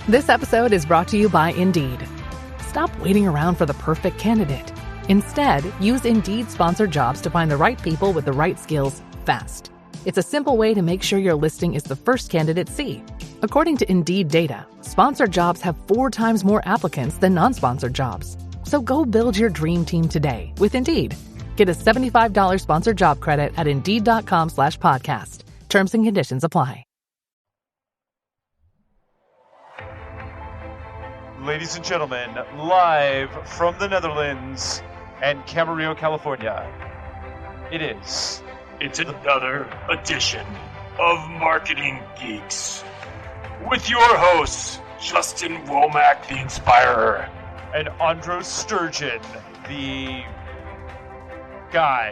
This episode is brought to you by Indeed. Stop waiting around for the perfect candidate. Instead, use Indeed sponsored jobs to find the right people with the right skills fast. It's a simple way to make sure your listing is the first candidates see. According to Indeed data, sponsored jobs have 4 times more applicants than non-sponsored jobs. So go build your dream team today with Indeed. Get a $75 sponsored job credit at Indeed.com/podcast. Terms and conditions apply. Ladies and gentlemen, live from the Netherlands and Camarillo, California, It's another edition of Marketing Geeks with your hosts, Justin Womack, the Inspirer, and Andros Sturgeon, the guy.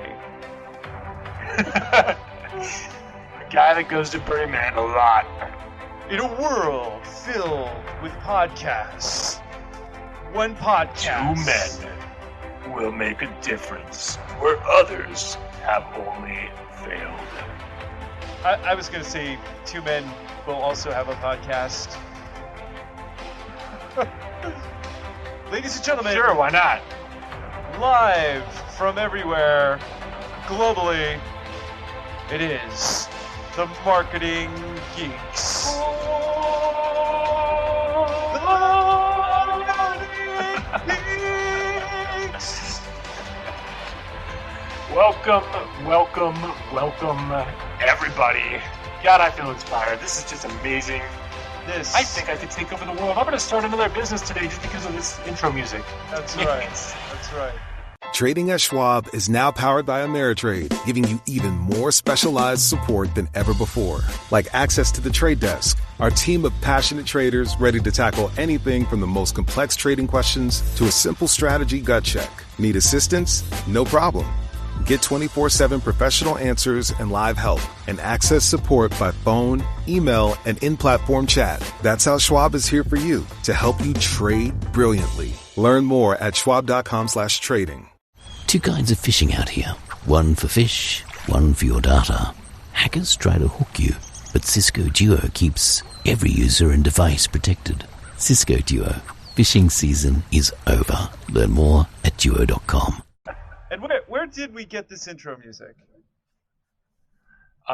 the guy that goes to Burning Man a lot. In a world filled with podcasts, one podcast. 2 men will make a difference where others have only failed. I was going to say 2 men will also have a podcast. Ladies and gentlemen. Sure, why not? Live from everywhere, globally, it is the Marketing Geeks. The Marketing Geeks. Welcome, everybody. God, I feel inspired. This is just amazing. I think I could take over the world. I'm going to start another business today just because of this intro music. That's right. That's right. Trading at Schwab is now powered by Ameritrade, giving you even more specialized support than ever before. Like access to the trade desk, our team of passionate traders ready to tackle anything from the most complex trading questions to a simple strategy gut check. Need assistance? No problem. Get 24/7 professional answers and live help, and access support by phone, email, and in-platform chat. That's how Schwab is here for you, to help you trade brilliantly. Learn more at schwab.com/trading. 2 kinds of phishing out here. One for fish, one for your data. Hackers try to hook you, but Cisco Duo keeps every user and device protected. Cisco Duo. Phishing season is over. Learn more at duo.com. And where did we get this intro music?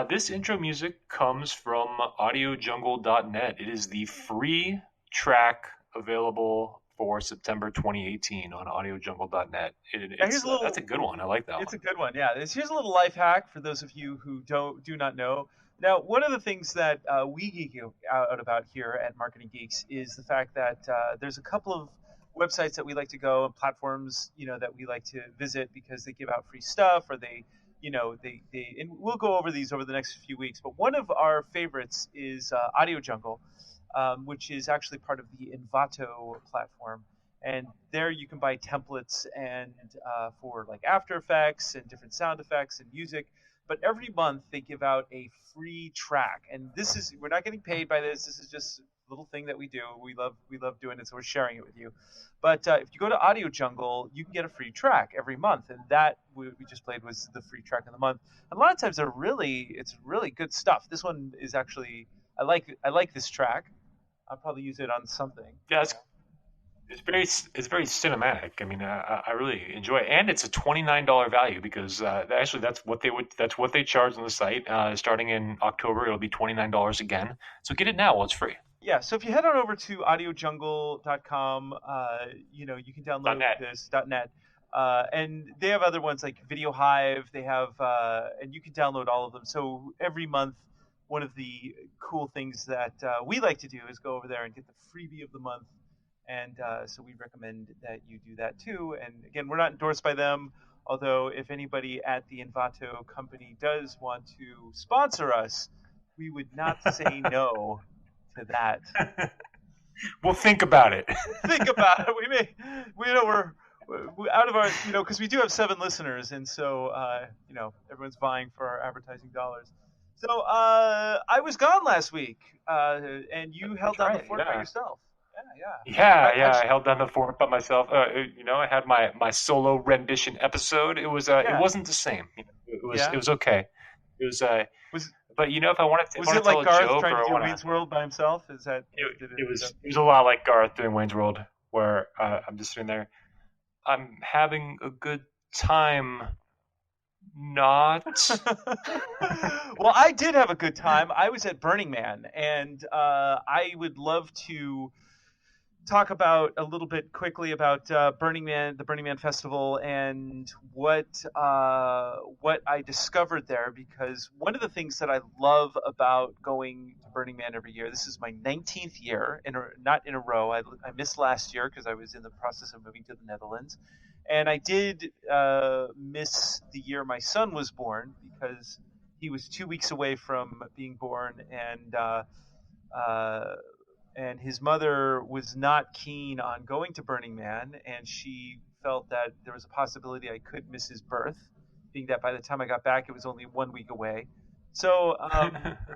This intro music comes from audiojungle.net. It is the free track available for September 2018 on audiojungle.net. That's a good one. I like that one. It's a good one, yeah. Here's a little life hack for those of you who do not know. Now, one of the things that we geek out about here at Marketing Geeks is the fact that there's a couple of websites that we like to go and platforms, that we like to visit because they give out free stuff, or they and we'll go over these over the next few weeks. But one of our favorites is Audio Jungle, which is actually part of the Envato platform. And there you can buy templates and for like After Effects and different sound effects and music. But every month they give out a free track, and we're not getting paid by this. This is just a little thing that we do. We love doing it, so we're sharing it with you. But if you go to Audio Jungle, you can get a free track every month, and that we just played was the free track of the month. And a lot of times it's really good stuff. This one is actually I like this track. I'll probably use it on something. Yeah, it's very cinematic. I mean, I really enjoy it, and it's a $29 value because actually that's what they charge on the site. Starting in October, it'll be $29 again. So get it now while it's free. Yeah. So if you head on over to audiojungle.com, you can download this .net, and they have other ones like Video Hive. They have, and you can download all of them. So every month, one of the cool things that we like to do is go over there and get the freebie of the month. And so we recommend that you do that too. And again, we're not endorsed by them, although if anybody at the Envato company does want to sponsor us, we would not say no to that. We'll think about it. Think about it. We're out of our, because we do have 7 listeners, and so everyone's vying for our advertising dollars. So I was gone last week, and you held down the fort by yourself. Yeah. I held down the fort by myself. I had my solo rendition episode. It was it wasn't the same. It was okay. It was But if I want to, Was tell it like a Garth joke, trying or to I do want Wayne's World by himself? Is that it was a lot like Garth doing Wayne's World, where I'm just sitting there, I'm having a good time. Not. Well, I did have a good time. I was at Burning Man, and I would love to talk about a little bit quickly about Burning Man, the Burning Man Festival, and what I discovered there. Because one of the things that I love about going to Burning Man every year, this is my 19th year, not in a row. I missed last year because I was in the process of moving to the Netherlands, and I did miss the year my son was born because he was 2 weeks away from being born, and his mother was not keen on going to Burning Man, and she felt that there was a possibility I could miss his birth, being that by the time I got back, it was only 1 week away. So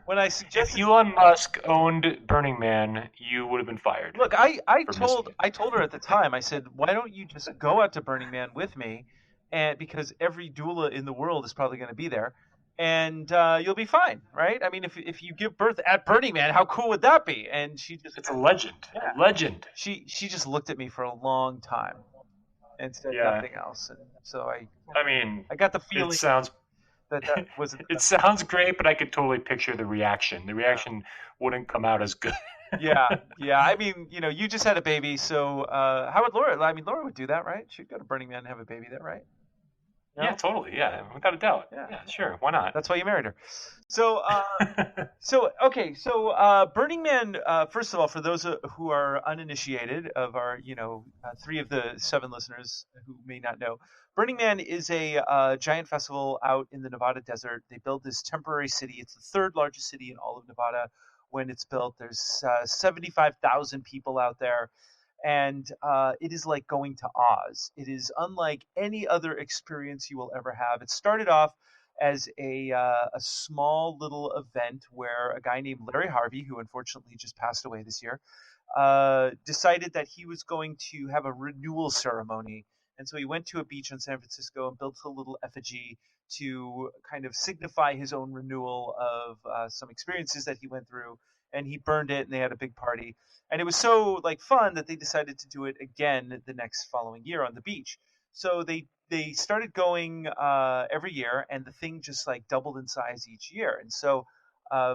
when I suggested, if Elon Musk owned Burning Man, you would have been fired. Look, I told her at the time, I said, why don't you just go out to Burning Man with me, and because every doula in the world is probably going to be there, and you'll be fine, right? I mean, if you give birth at Burning Man, how cool would that be? And she just, it's a legend. Yeah. A legend. She just looked at me for a long time and said nothing else. And so I got the feeling it sounds that wasn't. It sounds great, but I could totally picture the reaction. The reaction wouldn't come out as good. Yeah. I mean, you just had a baby, so how would Laura? I mean, Laura would do that, right? She'd go to Burning Man and have a baby there, right? No? Yeah, totally. Yeah, without a doubt. Yeah, sure. Why not? That's why you married her. So, Burning Man. First of all, for those who are uninitiated of our, 3 of the 7 listeners who may not know, Burning Man is a giant festival out in the Nevada desert. They built this temporary city. It's the 3rd largest city in all of Nevada when it's built. There's 75,000 people out there. And it is like going to Oz. It is unlike any other experience you will ever have. It started off as a small little event where a guy named Larry Harvey, who unfortunately just passed away this year, decided that he was going to have a renewal ceremony. And so he went to a beach in San Francisco and built a little effigy to kind of signify his own renewal of some experiences that he went through. And he burned it, and they had a big party. And it was so fun that they decided to do it again the next following year on the beach. So they started going every year, and the thing just doubled in size each year. And so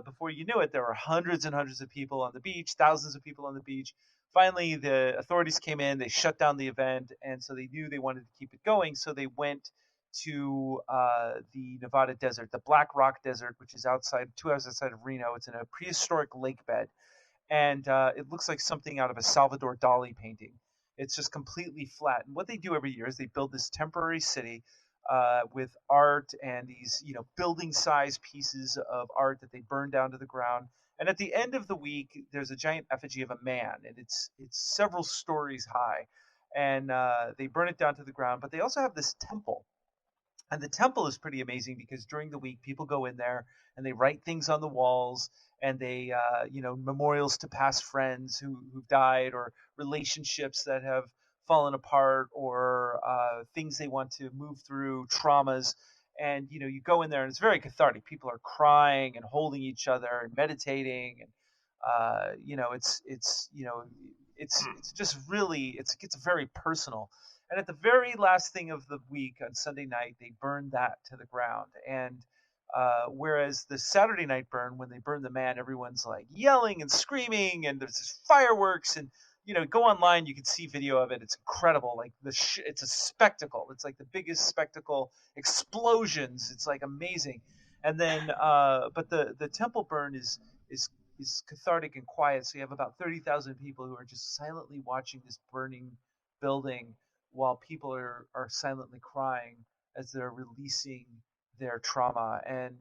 before you knew it, there were hundreds and hundreds of people on the beach, thousands of people on the beach. Finally, the authorities came in, they shut down the event, and so they knew they wanted to keep it going. So they went to the Nevada desert, the Black Rock Desert, which is 2 hours outside of Reno. It's in a prehistoric lake bed, and it looks like something out of a Salvador Dali painting. It's just completely flat. And what they do every year is they build this temporary city with art and these, building-sized pieces of art that they burn down to the ground. And at the end of the week, there's a giant effigy of a man, and it's several stories high. And they burn it down to the ground. But they also have this temple. And the temple is pretty amazing because during the week, people go in there and they write things on the walls, and they, memorials to past friends who've died, or relationships that have fallen apart, or things they want to move through, traumas. And, you go in there and it's very cathartic. People are crying and holding each other and meditating. And, it's just really, it gets very personal. And at the very last thing of the week on Sunday night, they burn that to the ground. And whereas the Saturday night burn, when they burn the man, everyone's yelling and screaming, and there's this fireworks, and go online, you can see video of it. It's incredible. It's a spectacle. It's the biggest spectacle. Explosions. It's amazing. And then, but the temple burn is cathartic and quiet. So you have about 30,000 people who are just silently watching this burning building, while people are silently crying as they're releasing their trauma. And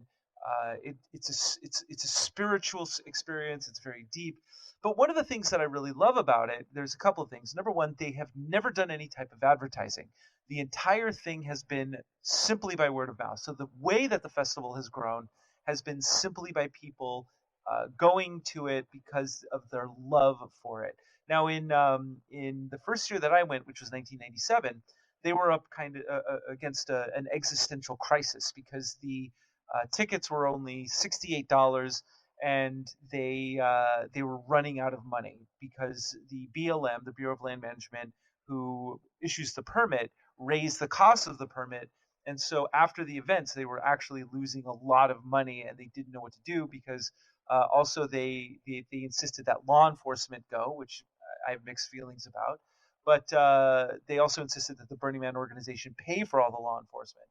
it's a spiritual experience. It's very deep. But one of the things that I really love about it, there's a couple of things. Number one, they have never done any type of advertising. The entire thing has been simply by word of mouth. So the way that the festival has grown has been simply by people going to it because of their love for it. Now, in the first year that I went, which was 1997, they were up kind of against an existential crisis, because the Tickets were only $68, and they were running out of money because the BLM, the Bureau of Land Management, who issues the permit, raised the cost of the permit. And so after the events, they were actually losing a lot of money, and they didn't know what to do because also they insisted that law enforcement go, which I have mixed feelings about. But they also insisted that the Burning Man organization pay for all the law enforcement.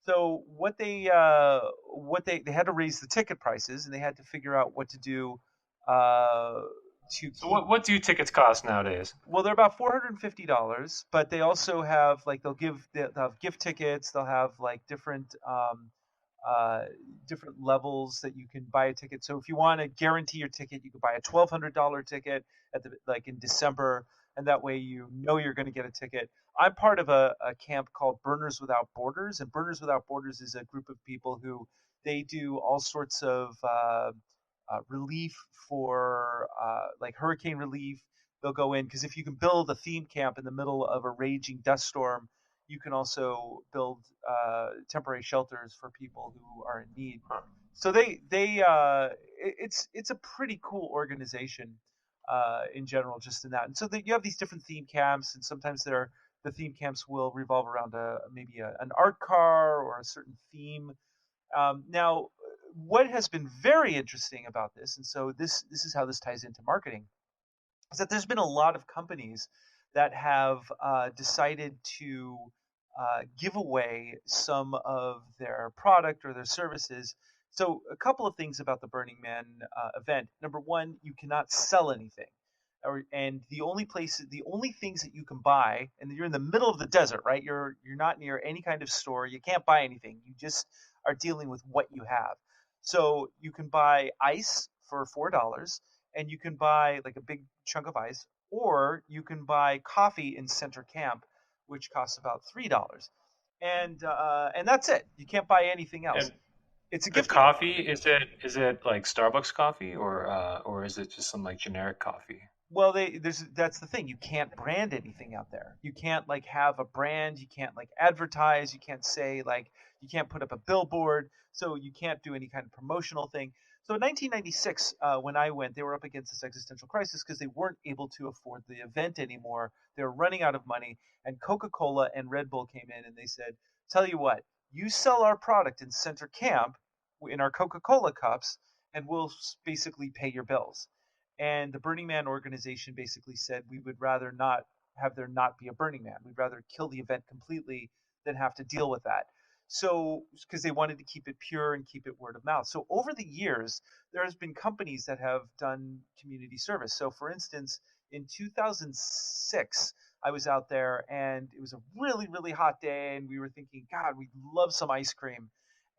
So they had to raise the ticket prices, and they had to figure out what to do to So keep. what do tickets cost nowadays? Well, they're about $450, but they also have like they'll have gift tickets. They'll have like different levels that you can buy a ticket. So if you want to guarantee your ticket, you could buy a $1,200 ticket at in December, and that way you know you're going to get a ticket. I'm part of a camp called Burners Without Borders, and Burners Without Borders is a group of people who they do all sorts of relief for like hurricane relief. They'll go in because if you can build a theme camp in the middle of a raging dust storm, you can also build temporary shelters for people who are in need. So it's a pretty cool organization in general, just in that. And so you have these different theme camps, and sometimes the theme camps will revolve around maybe an art car or a certain theme. Now, what has been very interesting about this, and so this is how this ties into marketing, is that there's been a lot of companies that have decided to give away some of their product or their services. So a couple of things about the Burning Man event. Number one, you cannot sell anything. And the only things that you can buy, and you're in the middle of the desert, right? You're not near any kind of store. You can't buy anything. You just are dealing with what you have. So you can buy ice for $4, and you can buy like a big chunk of ice, or you can buy coffee in center camp, which costs about $3, and that's it. You can't buy anything else. And It's a the gift. coffee, is it like Starbucks coffee or is it just some like generic coffee? Well, that's the thing. You can't brand anything out there. You can't like have a brand. You can't like advertise. You can't say like you can't put up a billboard. So you can't do any kind of promotional thing. So in 1996, when I went, they were up against this existential crisis because they weren't able to afford the event anymore. They were running out of money, and Coca-Cola and Red Bull came in and they said, "Tell you what, you sell our product in center camp in our Coca-Cola cups, and we'll basically pay your bills." And the Burning Man organization basically said, we would rather not have there not be a Burning Man. We'd rather kill the event completely than have to deal with that. So, because they wanted to keep it pure and keep it word of mouth. So over the years, there has been companies that have done community service. So for instance, in 2006, I was out there and it was a really, really hot day. And we were thinking, God, we'd love some ice cream.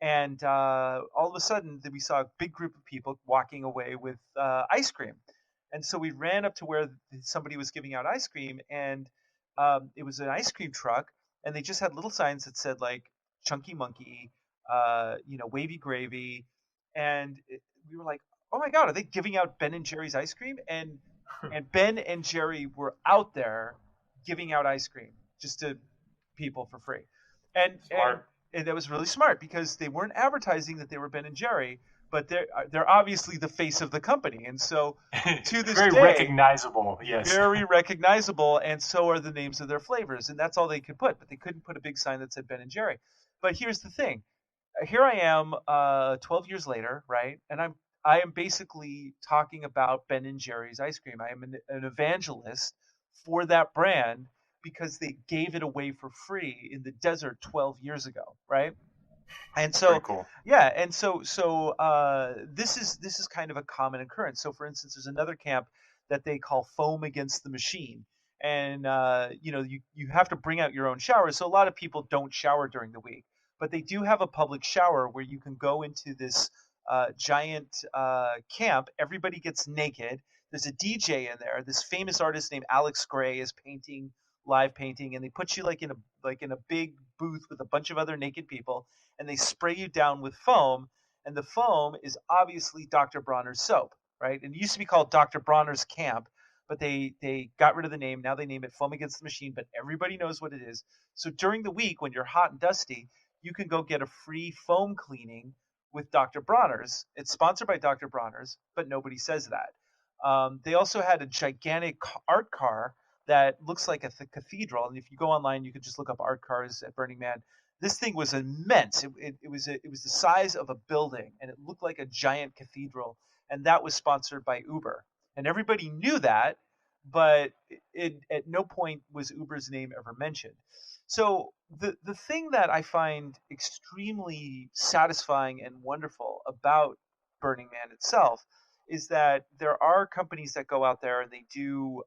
And all of a sudden, we saw a big group of people walking away with ice cream. And so we ran up to where somebody was giving out ice cream, and it was an ice cream truck, and they just had little signs that said like "Chunky Monkey," "Wavy Gravy," and we were like, "Oh my God, are they giving out Ben and Jerry's ice cream?" And Ben and Jerry were out there giving out ice cream just to people for free. And that was really smart because they weren't advertising that they were Ben and Jerry, but they're obviously the face of the company, and so to this very day, recognizable. Yes, very recognizable, and so are the names of their flavors, and that's all they could put. But they couldn't put a big sign that said Ben and Jerry. But here's the thing: here I am, 12 years later, right, and I am basically talking about Ben and Jerry's ice cream. I am an evangelist for that brand, because they gave it away for free in the desert 12 years ago, right? And so, very cool. yeah, and so this is kind of a common occurrence. So, for instance, there's another camp that they call Foam Against the Machine, and you have to bring out your own showers. So a lot of people don't shower during the week, but they do have a public shower where you can go into this giant camp. Everybody gets naked. There's a DJ in there. This famous artist named Alex Gray is painting live painting, and they put you like in a big booth with a bunch of other naked people, and they spray you down with foam, and the foam is obviously Dr. Bronner's soap, right? And it used to be called Dr. Bronner's Camp, but they got rid of the name. Now they name it Foam Against the Machine, but everybody knows what it is. So during the week when you're hot and dusty, you can go get a free foam cleaning with Dr. Bronner's. It's sponsored by Dr. Bronner's, but nobody says that. They also had a gigantic art car that looks like a cathedral. And if you go online, you could just look up art cars at Burning Man. This thing was immense. It was the size of a building, and it looked like a giant cathedral. And that was sponsored by Uber. And everybody knew that, but at no point was Uber's name ever mentioned. So the thing that I find extremely satisfying and wonderful about Burning Man itself is that there are companies that go out there and they do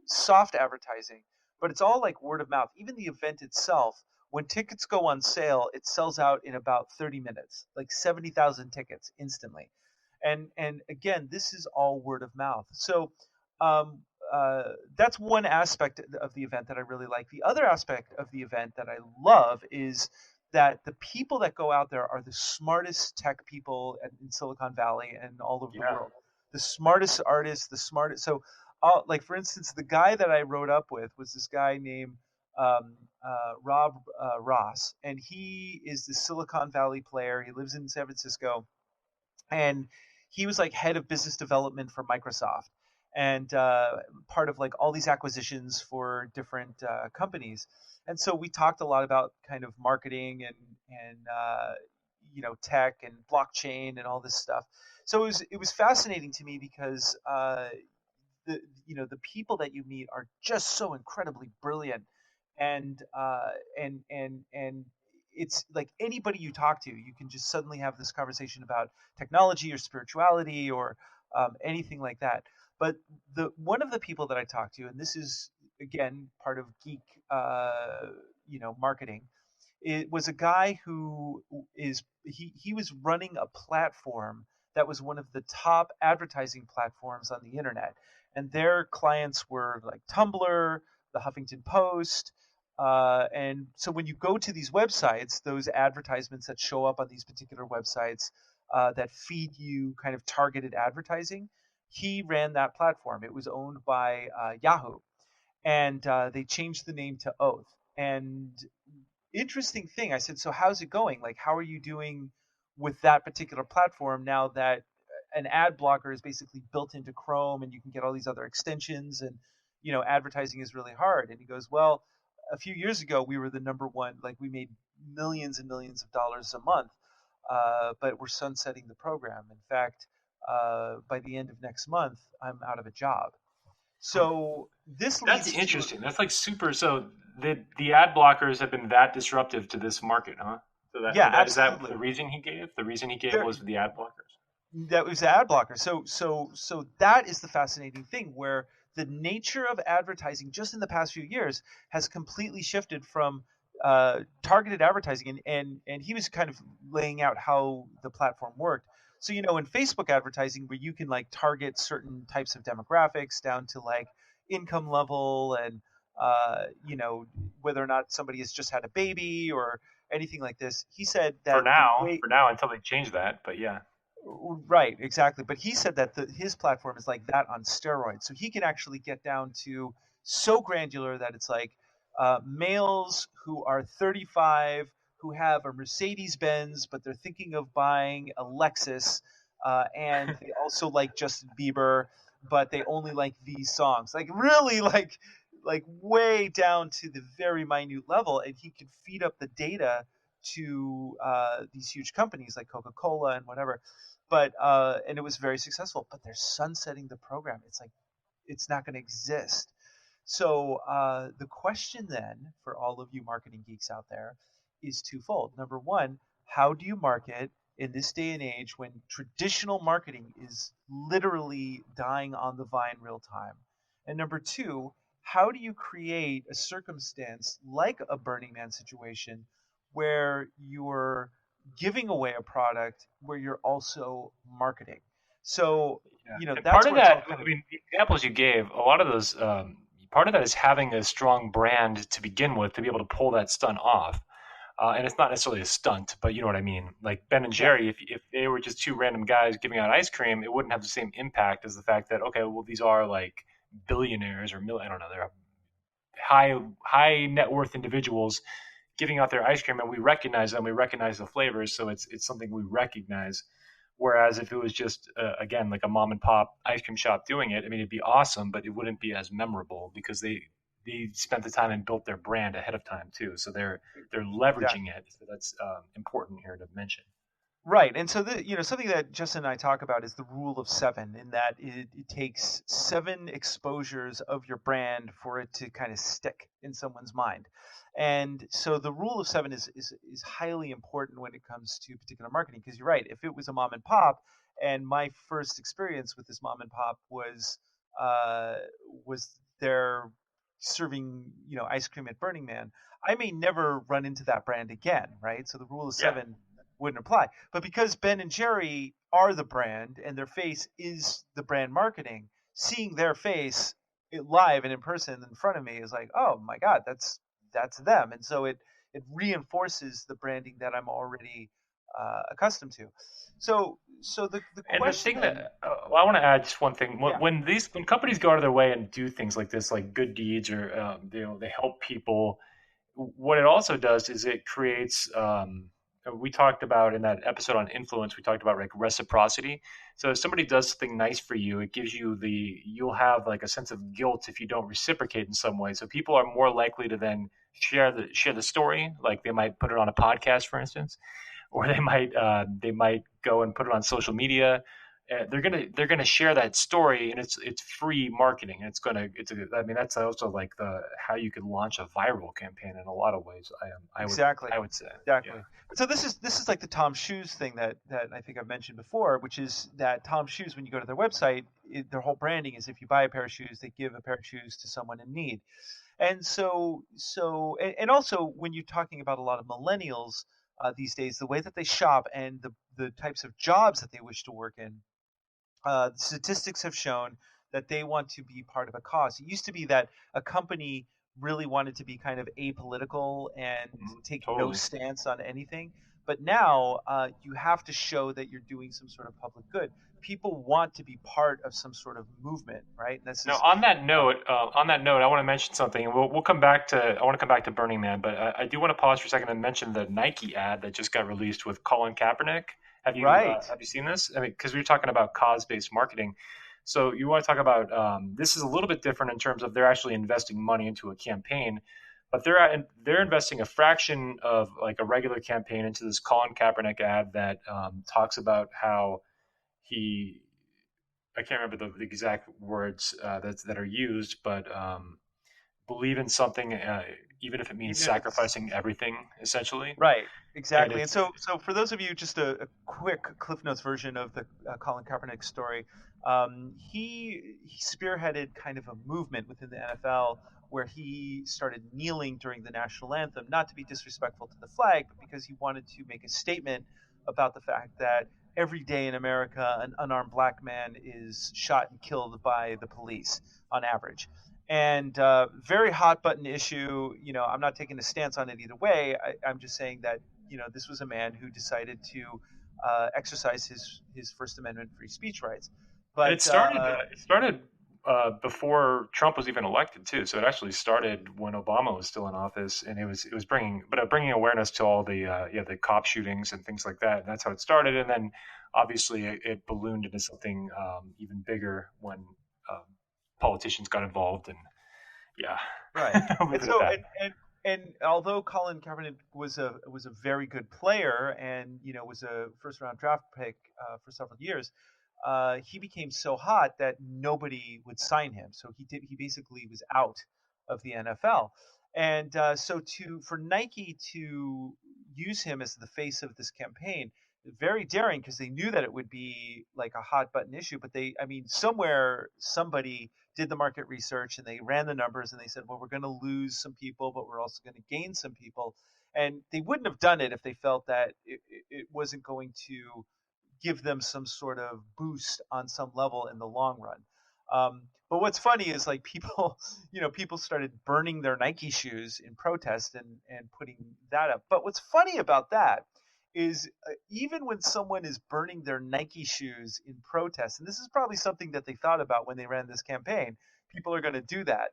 soft advertising, but it's all like word of mouth. Even the event itself, when tickets go on sale, it sells out in about 30 minutes, like 70,000 tickets instantly. And again, this is all word of mouth. So that's one aspect of the event that I really like. The other aspect of the event that I love is that the people that go out there are the smartest tech people in Silicon Valley and all over the world. The smartest artists, the smartest. So, like for instance, the guy that I rode up with was this guy named Rob Ross, and he is the Silicon Valley player. He lives in San Francisco, and he was like head of business development for Microsoft, and part of like all these acquisitions for different companies. And so we talked a lot about kind of marketing and tech and blockchain and all this stuff. So it was fascinating to me because the people that you meet are just so incredibly brilliant, and it's like anybody you talk to, you can just suddenly have this conversation about technology or spirituality or anything like that. But one of the people that I talked to, and this is again part of geek, marketing, it was a guy who he was running a platform that was one of the top advertising platforms on the internet, and their clients were like Tumblr, the Huffington Post. And so when you go to these websites, those advertisements that show up on these particular websites that feed you kind of targeted advertising, he ran that platform. It was owned by Yahoo, and they changed the name to Oath. And interesting thing, I said, so how's it going? Like, how are you doing with that particular platform now that an ad blocker is basically built into Chrome and you can get all these other extensions and, advertising is really hard? And he goes, well, a few years ago, we were the number one, like we made millions and millions of dollars a month, but we're sunsetting the program. In fact, by the end of next month, I'm out of a job. So that's interesting. That's like super. So the ad blockers have been that disruptive to this market, huh? So absolutely. Is that the reason he gave? The reason he gave was the ad blockers. That was the ad blocker. So that is the fascinating thing, where the nature of advertising just in the past few years has completely shifted from targeted advertising, and he was kind of laying out how the platform worked. So, in Facebook advertising, where you can like target certain types of demographics down to like income level and, whether or not somebody has just had a baby or anything like this. He said that for now, until they change that, but yeah. Right, exactly. But he said that his platform is like that on steroids. So he can actually get down to so granular that it's like males who are 35 who have a Mercedes-Benz, but they're thinking of buying a Lexus, and they also like Justin Bieber, but they only like these songs. Like really like way down to the very minute level, and he could feed up the data to these huge companies like Coca-Cola and whatever. But and it was very successful. But they're sunsetting the program. It's like it's not going to exist. So the question then for all of you marketing geeks out there is twofold. Number one, how do you market in this day and age when traditional marketing is literally dying on the vine real time? And number two, how do you create a circumstance like a Burning Man situation where you're giving away a product where you're also marketing? So, that's part of that. I mean, the examples you gave, a lot of those, part of that is having a strong brand to begin with to be able to pull that stunt off. And it's not necessarily a stunt, but you know what I mean. Like Ben and Jerry, if they were just two random guys giving out ice cream, it wouldn't have the same impact as the fact that, okay, well, these are like billionaires or I don't know, they're high net worth individuals giving out their ice cream, and we recognize them, we recognize the flavors, so it's something we recognize. Whereas if it was just again like a mom and pop ice cream shop doing it, I mean, it'd be awesome, but it wouldn't be as memorable because they spent the time and built their brand ahead of time too, so they're leveraging it. So that's important here to mention. Right. And so, something that Justin and I talk about is the rule of 7, in that it takes 7 exposures of your brand for it to kind of stick in someone's mind. And so the rule of 7 is highly important when it comes to particular marketing, because you're right. If it was a mom and pop, and my first experience with this mom and pop was their serving, ice cream at Burning Man, I may never run into that brand again, right? So the rule of 7 wouldn't apply. But because Ben and Jerry are the brand and their face is the brand marketing, seeing their face live and in person in front of me is like, oh my God, that's them. And so it reinforces the branding that I'm already accustomed to. So the And question. the thing that I want to add just one thing: when companies go out of their way and do things like this, like good deeds, or they help people, what it also does is it creates. We talked about in that episode on influence, we talked about like reciprocity. So if somebody does something nice for you, it gives you you'll have like a sense of guilt if you don't reciprocate in some way. So people are more likely to then share the story. Like they might put it on a podcast, for instance, or they might go and put it on social media. They're gonna share that story, and it's free marketing. That's also like how you could launch a viral campaign in a lot of ways. I would say Exactly. Yeah. So this is like the Tom Shoes thing that I think I've mentioned before, which is that Tom Shoes, when you go to their website, their whole branding is if you buy a pair of shoes, they give a pair of shoes to someone in need. And so and also when you're talking about a lot of millennials these days, the way that they shop and the types of jobs that they wish to work in. Statistics have shown that they want to be part of a cause. It used to be that a company really wanted to be kind of apolitical and take no stance on anything. But now you have to show that you're doing some sort of public good. People want to be part of some sort of movement, right? And on that note, I want to mention something, and we'll come back to. I want to come back to Burning Man, but I do want to pause for a second and mention the Nike ad that just got released with Colin Kaepernick. Have you seen this? I mean, because we were talking about cause-based marketing. So you want to talk about this is a little bit different in terms of they're actually investing money into a campaign, but they're investing a fraction of like a regular campaign into this Colin Kaepernick ad that talks about how I can't remember the exact words that are used, but believe in something, even if it means sacrificing everything, essentially. Right, exactly. And so for those of you, just a quick Cliff Notes version of the Colin Kaepernick story. He spearheaded kind of a movement within the NFL where he started kneeling during the national anthem, not to be disrespectful to the flag, but because he wanted to make a statement about the fact that every day in America, an unarmed black man is shot and killed by the police on average. And very hot button issue. I'm not taking a stance on it either way. I'm just saying that this was a man who decided to exercise his First Amendment free speech rights. But it started before Trump was even elected too. So it actually started when Obama was still in office, and it was bringing awareness to all the cop shootings and things like that. And that's how it started. And then obviously it ballooned into something even bigger when politicians got involved. And right. And although Colin Kaepernick was a very good player and was a first round draft pick for several years. He became so hot that nobody would sign him. So he basically was out of the NFL. And so for Nike to use him as the face of this campaign, very daring, because they knew that it would be like a hot button issue. But somewhere somebody did the market research and they ran the numbers and they said, well, we're going to lose some people, but we're also going to gain some people. And they wouldn't have done it if they felt that it wasn't going to give them some sort of boost on some level in the long run. But what's funny is like people started burning their Nike shoes in protest and putting that up. But what's funny about that is even when someone is burning their Nike shoes in protest, and this is probably something that they thought about when they ran this campaign, people are going to do that.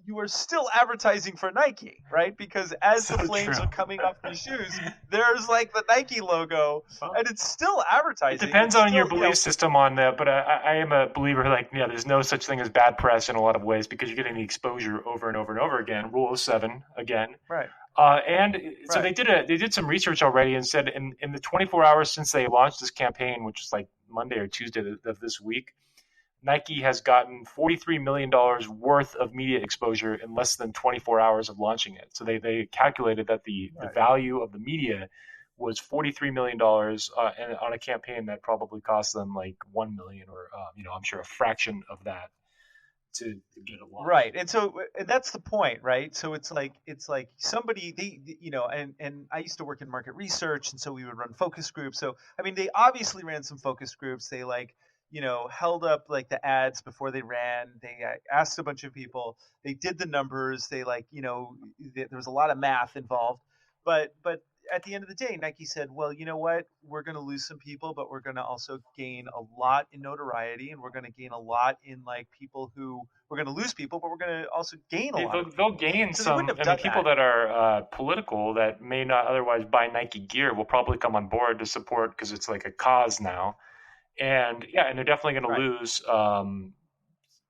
you are still advertising for Nike, right? Because as So the flames true. are coming off these shoes, there's like the Nike logo, and it's still It advertising. depends It's on your still, belief system on that, but I am a believer. Like, yeah, there's no such thing as bad press in a lot of ways because you're getting the exposure over and over and over again. Rule of 7 again. right. And so Right. they did some research already and said in the 24 hours since they launched this campaign, which is like Monday or Tuesday of this week, Nike has gotten $43 million worth of media exposure in less than 24 hours of launching it. So they calculated that the value of the media was $43 million and on a campaign that probably cost them like $1 million or, I'm sure a fraction of that to get it launched. Right. And so and that's the point, right? So it's like somebody and I used to work in market research, and so we would run focus groups. So I mean, they obviously ran some focus groups. They held up like the ads before they ran. They asked a bunch of people. They did the numbers. They there was a lot of math involved. But at the end of the day, Nike said, well, you know what? We're going to lose some people, but we're going to also gain a lot in notoriety, and we're going to gain a lot in like people who we're going to lose people, but we're going to also gain a lot. They'll gain So some. I mean, people that are political that may not otherwise buy Nike gear will probably come on board to support because it's like a cause now. And they're definitely going to lose.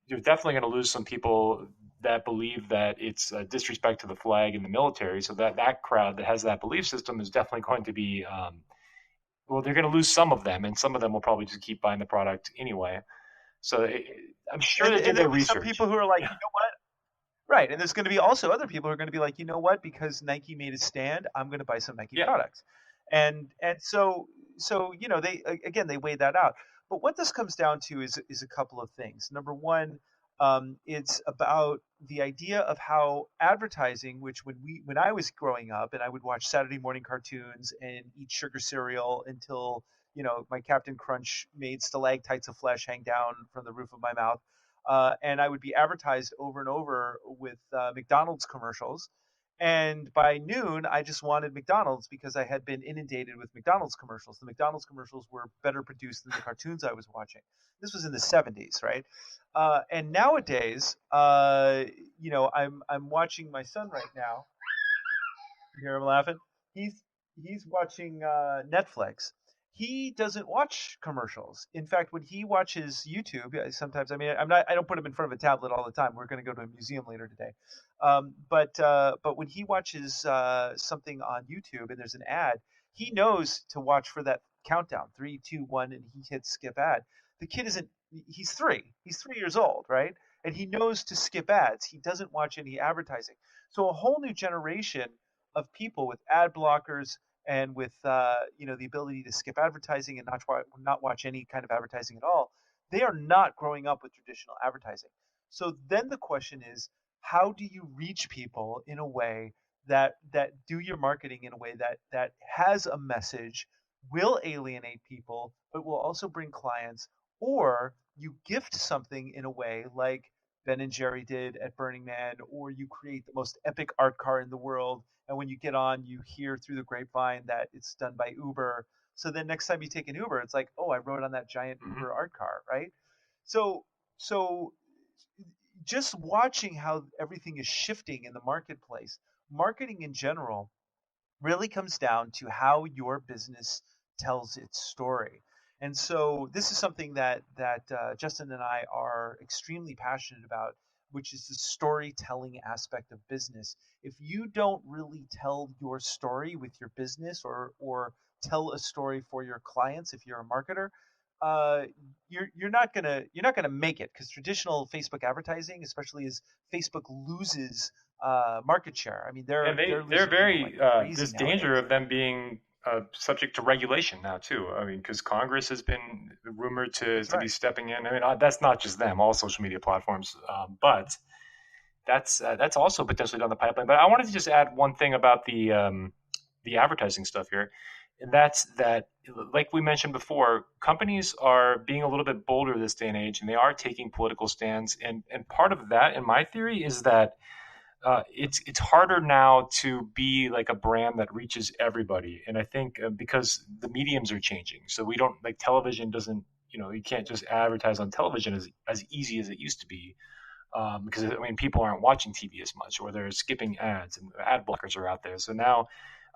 You're definitely going to lose some people that believe that it's a disrespect to the flag and the military. So that crowd that has that belief system is definitely going to be. They're going to lose some of them, and some of them will probably just keep buying the product anyway. So I'm sure they did their research. Some people who are like, you know what? Right, and there's going to be also other people who are going to be like, you know what? Because Nike made a stand, I'm going to buy some Nike products, and so they weigh that out. But what this comes down to is a couple of things. Number one, it's about the idea of how advertising, which when I was growing up and I would watch Saturday morning cartoons and eat sugar cereal until my Captain Crunch made stalactites of flesh hang down from the roof of my mouth. And I would be advertised over and over with McDonald's commercials. And by noon, I just wanted McDonald's because I had been inundated with McDonald's commercials. The McDonald's commercials were better produced than the cartoons I was watching. This was in the 70s, right? And nowadays, I'm watching my son right now. You hear him laughing? He's watching Netflix. He doesn't watch commercials. In fact, when he watches YouTube, sometimes, I don't put him in front of a tablet all the time. We're going to go to a museum later today. But when he watches something on YouTube and there's an ad, he knows to watch for that countdown, 3, 2, 1, and he hits skip ad. The kid he's 3. He's 3 years old, right? And he knows to skip ads. He doesn't watch any advertising. So a whole new generation of people with ad blockers and with the ability to skip advertising and not watch any kind of advertising at all, they are not growing up with traditional advertising. So then the question is, how do you reach people in a way that do your marketing in a way that has a message, will alienate people, but will also bring clients, or you gift something in a way like Ben and Jerry did at Burning Man, or you create the most epic art car in the world, and when you get on, you hear through the grapevine that it's done by Uber. So then next time you take an Uber, it's like, oh, I rode on that giant Uber art car, right? So just watching how everything is shifting in the marketplace, marketing in general really comes down to how your business tells its story. And so this is something that Justin and I are extremely passionate about, which is the storytelling aspect of business. If you don't really tell your story with your business or tell a story for your clients, if you're a marketer, you're not gonna make it, because traditional Facebook advertising, especially as Facebook loses market share. I mean, they're very there's danger of them being subject to regulation now too. I mean, because Congress has been rumored to be stepping in. I mean, that's not just them; all social media platforms. But that's also potentially down the pipeline. But I wanted to just add one thing about the advertising stuff here, and that's that, like we mentioned before, companies are being a little bit bolder this day and age, and they are taking political stands. And part of that, in my theory, is that it's harder now to be like a brand that reaches everybody. And I think because the mediums are changing, so we don't, like, television doesn't, you can't just advertise on television as easy as it used to be. because I mean people aren't watching TV as much, or they're skipping ads, and ad blockers are out there. So now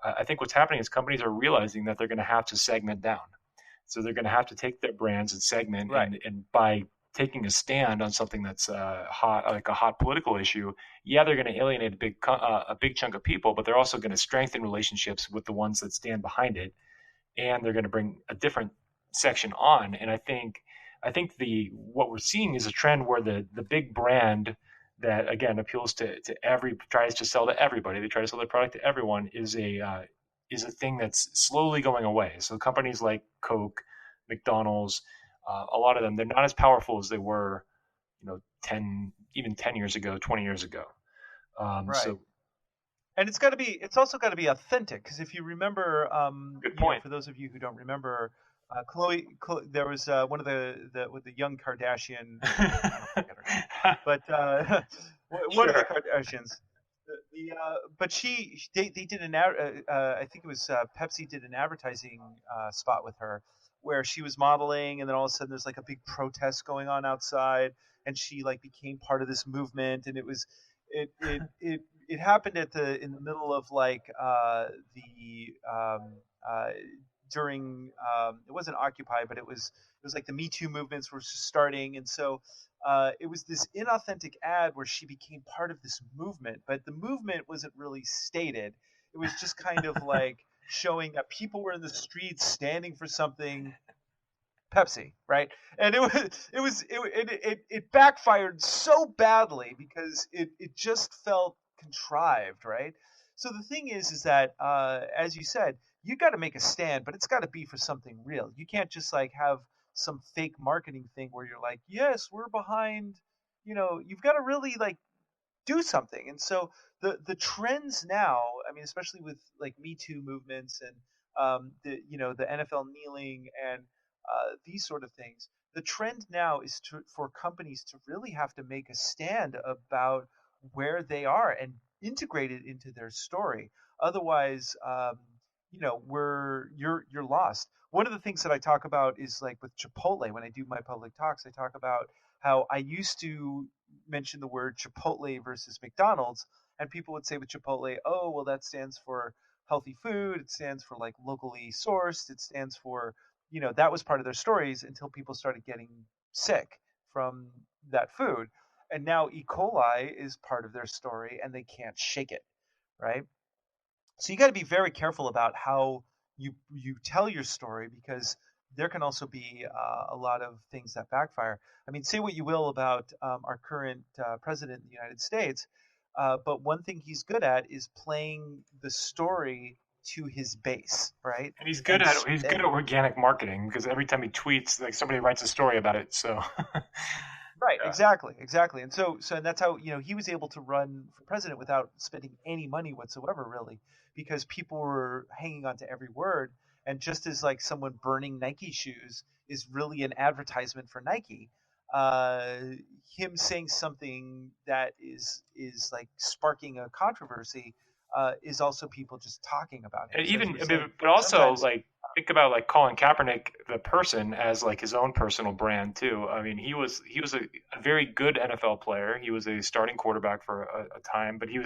I think what's happening is companies are realizing that they're going to have to segment down. So they're going to have to take their brands and segment, Right. and by taking a stand on something that's hot, like a hot political issue, yeah, they're going to alienate a big chunk of people, but they're also going to strengthen relationships with the ones that stand behind it, and they're going to bring a different section on. And I think what we're seeing is a trend where the big brand that again appeals to tries to sell to everybody, they try to sell their product to everyone, is a thing that's slowly going away. So companies like Coke, McDonald's, a lot of them, they're not as powerful as they were, 10 years ago, 20 years ago. Right. So, and it's also got to be authentic, because if you remember, good point. For those of you who don't remember, Chloe, there was one of the with the young Kardashian, I don't forget her name, but one of the Kardashians. But they did I think it was Pepsi did an advertising spot with her where she was modeling, and then all of a sudden there's like a big protest going on outside, and she like became part of this movement, and it happened in the middle of like during it wasn't Occupy, but it was like the Me Too movements were starting, and so it was this inauthentic ad where she became part of this movement, but the movement wasn't really stated. It was just kind of like showing that people were in the streets standing for something. Pepsi, right? And it backfired so badly because it just felt contrived, right? So the thing is that as you said, you got to make a stand, but it's got to be for something real. You can't just like have some fake marketing thing where you're like, yes, we're behind. You've got to really like do something. And so the trends now, I mean, especially with like Me Too movements and the NFL kneeling and these sort of things, the trend now is for companies to really have to make a stand about where they are and integrate it into their story. Otherwise, you're lost. One of the things that I talk about is like with Chipotle. When I do my public talks, I talk about how I used to mention the word Chipotle versus McDonald's, and people would say with Chipotle, oh, well, that stands for healthy food. It stands for like locally sourced. It stands for, that was part of their stories until people started getting sick from that food. And now E. coli is part of their story and they can't shake it, right? So you got to be very careful about how you tell your story, because there can also be a lot of things that backfire. I mean, say what you will about our current president in the United States, but one thing he's good at is playing the story to his base, right? And he's good at organic marketing, because every time he tweets, like somebody writes a story about it. So right, yeah. exactly. And so and that's how he was able to run for president without spending any money whatsoever, really, because people were hanging on to every word. And just as like someone burning Nike shoes is really an advertisement for Nike, him saying something that is like sparking a controversy is also people just talking about him. And So even, saying, but also like think about like Colin Kaepernick, the person, as like his own personal brand too. I mean, he was a very good NFL player. He was a starting quarterback for a time, but he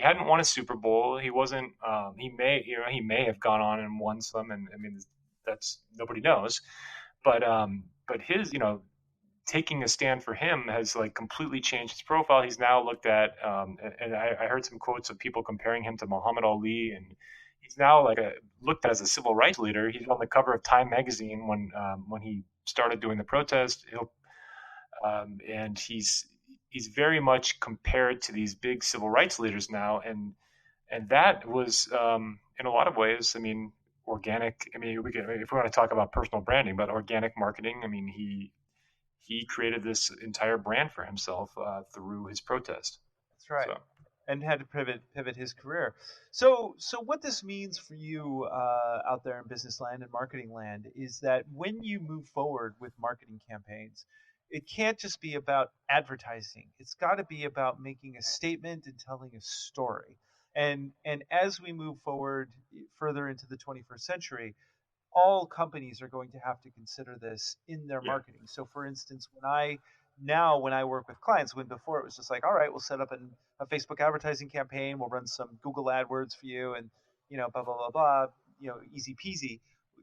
hadn't won a Super Bowl. He wasn't. He may have gone on and won some, and I mean that's nobody knows. But his taking a stand for him has like completely changed his profile. He's now looked at, and I heard some quotes of people comparing him to Muhammad Ali, and he's now like looked at as a civil rights leader. He's on the cover of Time magazine when he started doing the protest. And he's very much compared to these big civil rights leaders now, and that was in a lot of ways, I mean, organic. I mean, if we want to talk about personal branding, but organic marketing. I mean, he created this entire brand for himself through his protest. That's right. So. And had to pivot his career. So what this means for you out there in business land and marketing land is that when you move forward with marketing campaigns, it can't just be about advertising. It's got to be about making a statement and telling a story. And as we move forward further into the 21st century, all companies are going to have to consider this in their marketing. So for instance, when I now when I work with clients, when before it was just like, all right, we'll set up a Facebook advertising campaign, we'll run some Google AdWords for you, and blah blah blah blah, easy peasy.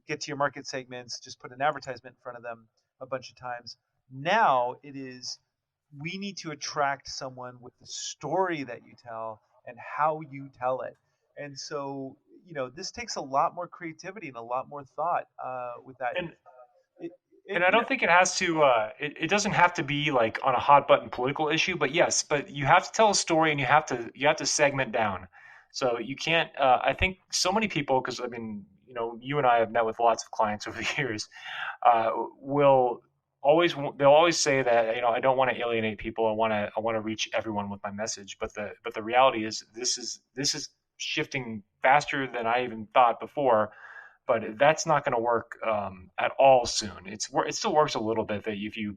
Get to your market segments, just put an advertisement in front of them a bunch of times. Now it is, we need to attract someone with the story that you tell and how you tell it. And so, this takes a lot more creativity and a lot more thought with that. And I don't think it has to. It doesn't have to be like on a hot button political issue, but yes, but you have to tell a story and you have to segment down. So you can't. I think so many people, because I mean, you and I have met with lots of clients over the years. They'll always say that I don't want to alienate people. I want to reach everyone with my message. But the reality is this is shifting faster than I even thought before. But that's not going to work at all soon. It still works a little bit that if you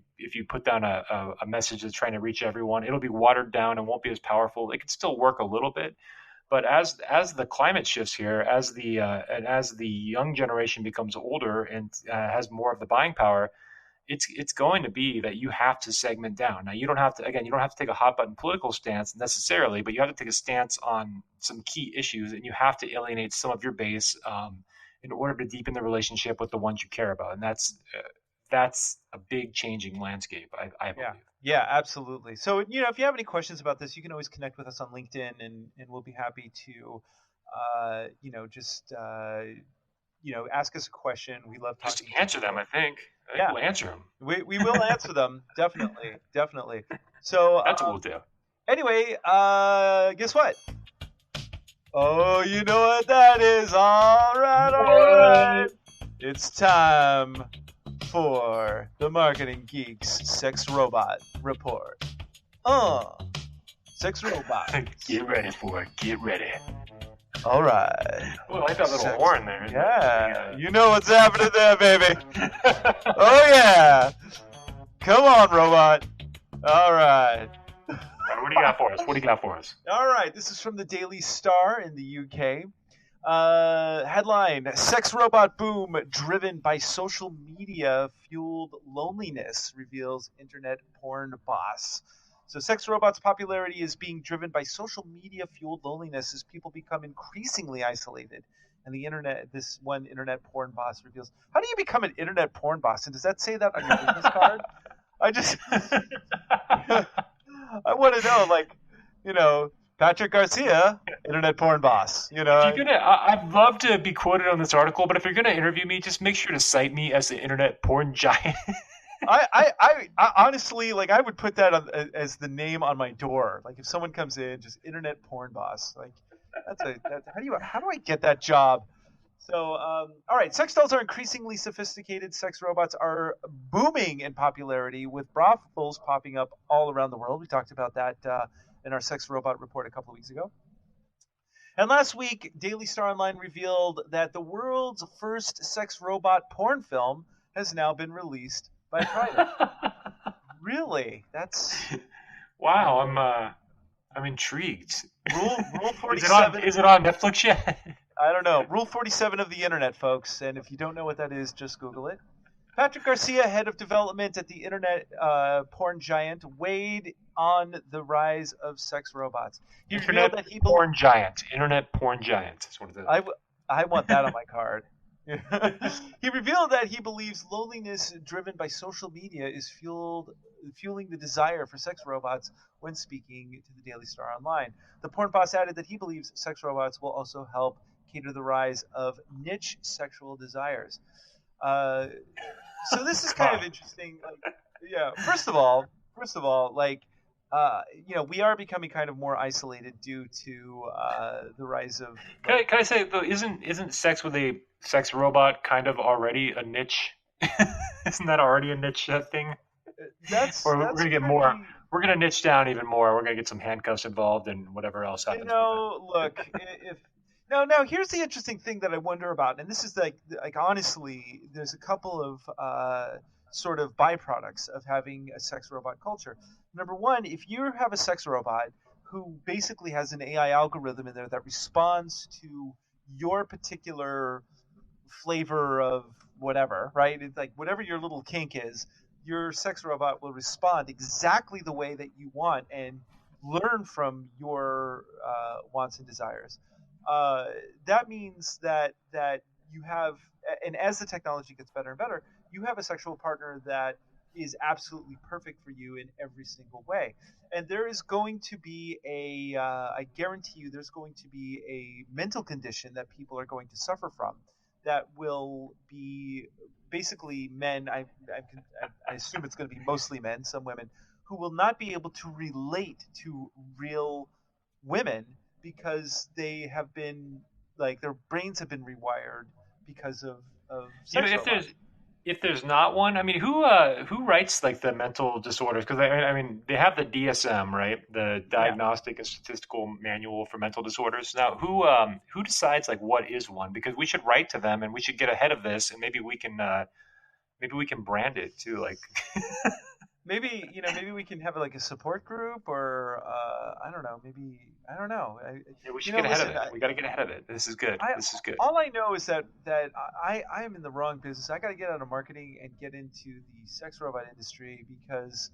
put down a message that's trying to reach everyone, it'll be watered down and won't be as powerful. It can still work a little bit, but as the climate shifts here, as the young generation becomes older and has more of the buying power, it's going to be that you have to segment down. Now you don't have to take a hot button political stance necessarily, but you have to take a stance on some key issues, and you have to alienate some of your base in order to deepen the relationship with the ones you care about. And that's a big changing landscape, I believe. Yeah, absolutely. So, if you have any questions about this, you can always connect with us on LinkedIn, and we'll be happy to, ask us a question. We love talking. Just answer them, I think. We'll answer them. We will answer them. Definitely. So that's what we'll do. Anyway, guess what? Oh, you know what that is. All right. It's time for the Marketing Geeks Sex Robot Report. Sex robot. Get ready for it. Get ready. All right. Oh, I like that little horn there. Yeah. You know what's happening there, baby. Oh, yeah. Come on, robot. All right. What do you got for us? All right. This is from the Daily Star in the UK. Headline: Sex robot boom driven by social media fueled loneliness, reveals internet porn boss. So sex robots' popularity is being driven by social media fueled loneliness as people become increasingly isolated. And this one internet porn boss reveals. How do you become an internet porn boss? And does that say that on your business card? I want to know, Patrick Garcia, internet porn boss. I'd love to be quoted on this article, but if you're gonna interview me, just make sure to cite me as the internet porn giant. I honestly, I would put that as the name on my door. If someone comes in, just internet porn boss. How do I get that job? So, all right, sex dolls are increasingly sophisticated. Sex robots are booming in popularity, with brothels popping up all around the world. We talked about that in our sex robot report a couple of weeks ago. And last week, Daily Star Online revealed that the world's first sex robot porn film has now been released by private. Really? That's wow. I'm intrigued. Rule 47. Is it on Netflix yet? I don't know. Rule 47 of the internet, folks. And if you don't know what that is, just Google it. Patrick Garcia, head of development at the internet porn giant, weighed on the rise of sex robots. Internet porn giant. That's what it is. I want that on my card. He revealed that he believes loneliness driven by social media is fueling the desire for sex robots when speaking to the Daily Star Online. The porn boss added that he believes sex robots will also help cater the rise of niche sexual desires. So this is kind of interesting. First of all, we are becoming kind of more isolated due to the rise of. Can I say though, isn't sex with a sex robot kind of already a niche? Isn't that already a niche thing? We're gonna get more. We're gonna niche down even more. We're gonna get some handcuffs involved and whatever else happens. Look, Now here's the interesting thing that I wonder about, and this is like honestly, there's a couple of sort of byproducts of having a sex robot culture. Number one, if you have a sex robot who basically has an AI algorithm in there that responds to your particular flavor of whatever, right? It's like whatever your little kink is, your sex robot will respond exactly the way that you want and learn from your wants and desires. That means that you have, and as the technology gets better and better, you have a sexual partner that is absolutely perfect for you in every single way. And there is going to be I guarantee you, there's going to be a mental condition that people are going to suffer from that will be basically men. I assume it's going to be mostly men, some women, who will not be able to relate to real women because they have been, like, their brains have been rewired because of You know, sex robots. if there's not one, I mean, who writes like the mental disorders? Because I mean, they have the DSM, right? The Diagnostic and Statistical Manual for Mental Disorders. Now, who decides like what is one? Because we should write to them and we should get ahead of this, and maybe we can brand it too. Like, maybe we can have like a support group, or I don't know. Maybe I don't know. yeah, we should get ahead of it. We got to get ahead of it. This is good. This is good. All I know is that I am in the wrong business. I got to get out of marketing and get into the sex robot industry because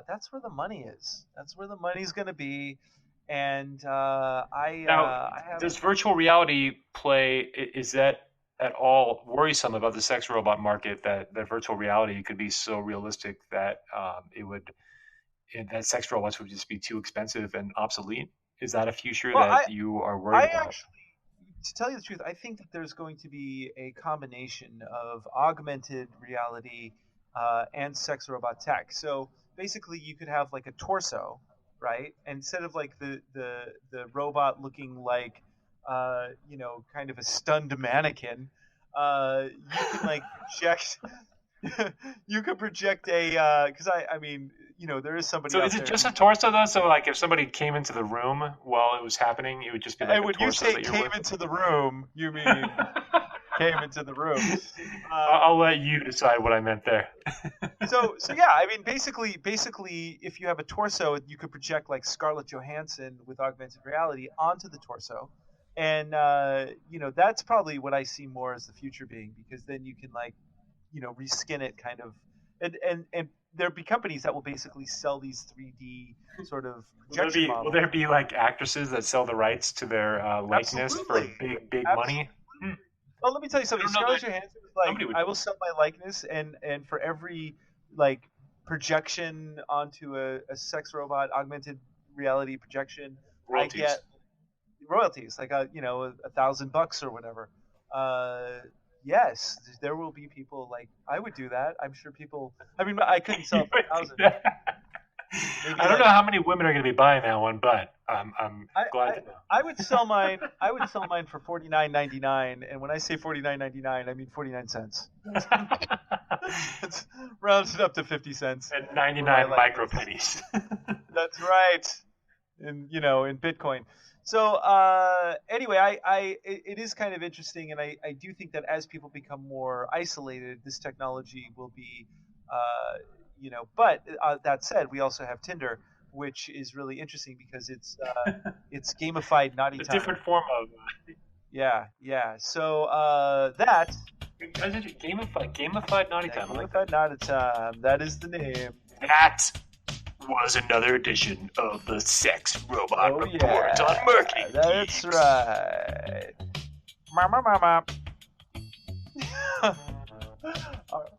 that's where the money is. That's where the money's going to be. And does virtual reality play? Is that at all worrisome about the sex robot market? That virtual reality could be so realistic that that sex robots would just be too expensive and obsolete? Is that a future that you are worried about? Actually, to tell you the truth, I think that there's going to be a combination of augmented reality and sex robot tech. So basically, you could have like a torso, right? And instead of like the robot looking like kind of a stunned mannequin, you can like project. You could project a because I mean, there is somebody. So is it just a torso though? So like if somebody came into the room while it was happening, it would just be like a torso. When you say came into the room, you mean came into the room? I'll let you decide what I meant there. So yeah, I mean, basically, if you have a torso, you could project like Scarlett Johansson with augmented reality onto the torso, and that's probably what I see more as the future being, because then you can like reskin it kind of, and there'll be companies that will basically sell these 3D sort of projection models. Will there be like actresses that sell the rights to their likeness Absolutely. for big money? Well, let me tell you something. Scarlett Johansson was like, I will sell my likeness, and for every like projection onto a sex robot augmented reality projection, royalties. I get royalties, like $1,000 or whatever. Yes, there will be people like, I would do that. I'm sure people. I mean, I couldn't sell for 1,000. I don't know how many women are going to be buying that one, but I'm glad to know. I would sell mine. I would sell mine for $49.99, and when I say $49.99, I mean 49 cents. It's rounded up to 50 cents. And 99 micro pennies. That's right. In Bitcoin. So anyway, it is kind of interesting, and I do think that as people become more isolated, this technology will be, But that said, we also have Tinder, which is really interesting because it's gamified naughty time. A different form of. Yeah. So that. Gamified naughty time. Gamified naughty time. That is the name. That was another edition of the Sex Robot Report on Marketing Geeks. That's right.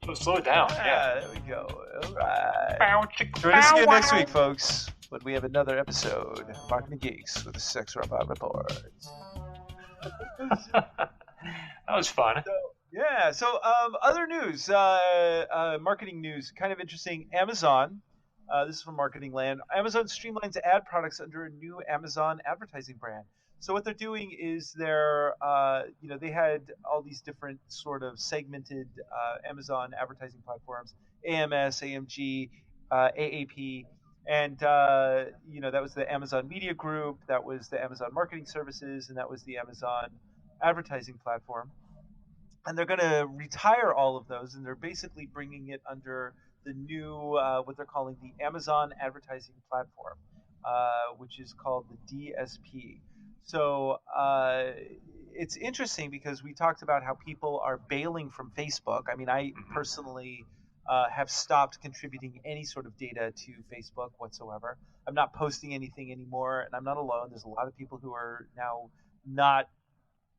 Oh, slow it down. Yeah. There we go. All right. Join us again next week, folks, when we have another episode of Marketing Geeks with the Sex Robot Report. That was fun. So other news, marketing news, kind of interesting. Amazon. This is from Marketing Land. Amazon streamlines ad products under a new Amazon advertising brand. So what they're doing is they had all these different sort of segmented Amazon advertising platforms, AMS, AMG, AAP, and that was the Amazon Media Group, that was the Amazon Marketing Services, and that was the Amazon Advertising Platform. And they're going to retire all of those, and they're basically bringing it under the new, what they're calling the Amazon Advertising Platform, which is called the DSP. So it's interesting because we talked about how people are bailing from Facebook. I mean, I personally have stopped contributing any sort of data to Facebook whatsoever. I'm not posting anything anymore, and I'm not alone. There's a lot of people who are now not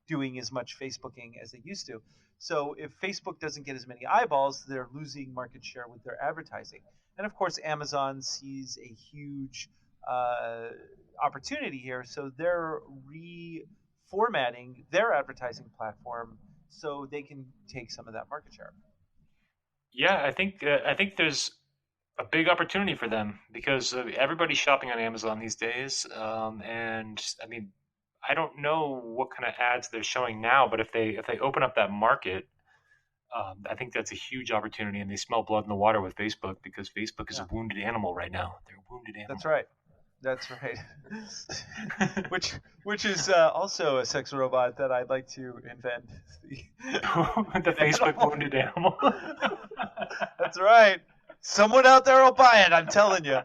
doing as much Facebooking as they used to. So if Facebook doesn't get as many eyeballs, they're losing market share with their advertising. And of course, Amazon sees a huge opportunity here, so they're reformatting their advertising platform so they can take some of that market share. Yeah, I think there's a big opportunity for them because everybody's shopping on Amazon these days, and I mean, I don't know what kind of ads they're showing now, but if they open up that market, I think that's a huge opportunity, and they smell blood in the water with Facebook because Facebook is a wounded animal right now. They're a wounded animal. That's right. which is also a sex robot that I'd like to invent. The Facebook wounded animal. That's right. Someone out there will buy it. I'm telling you.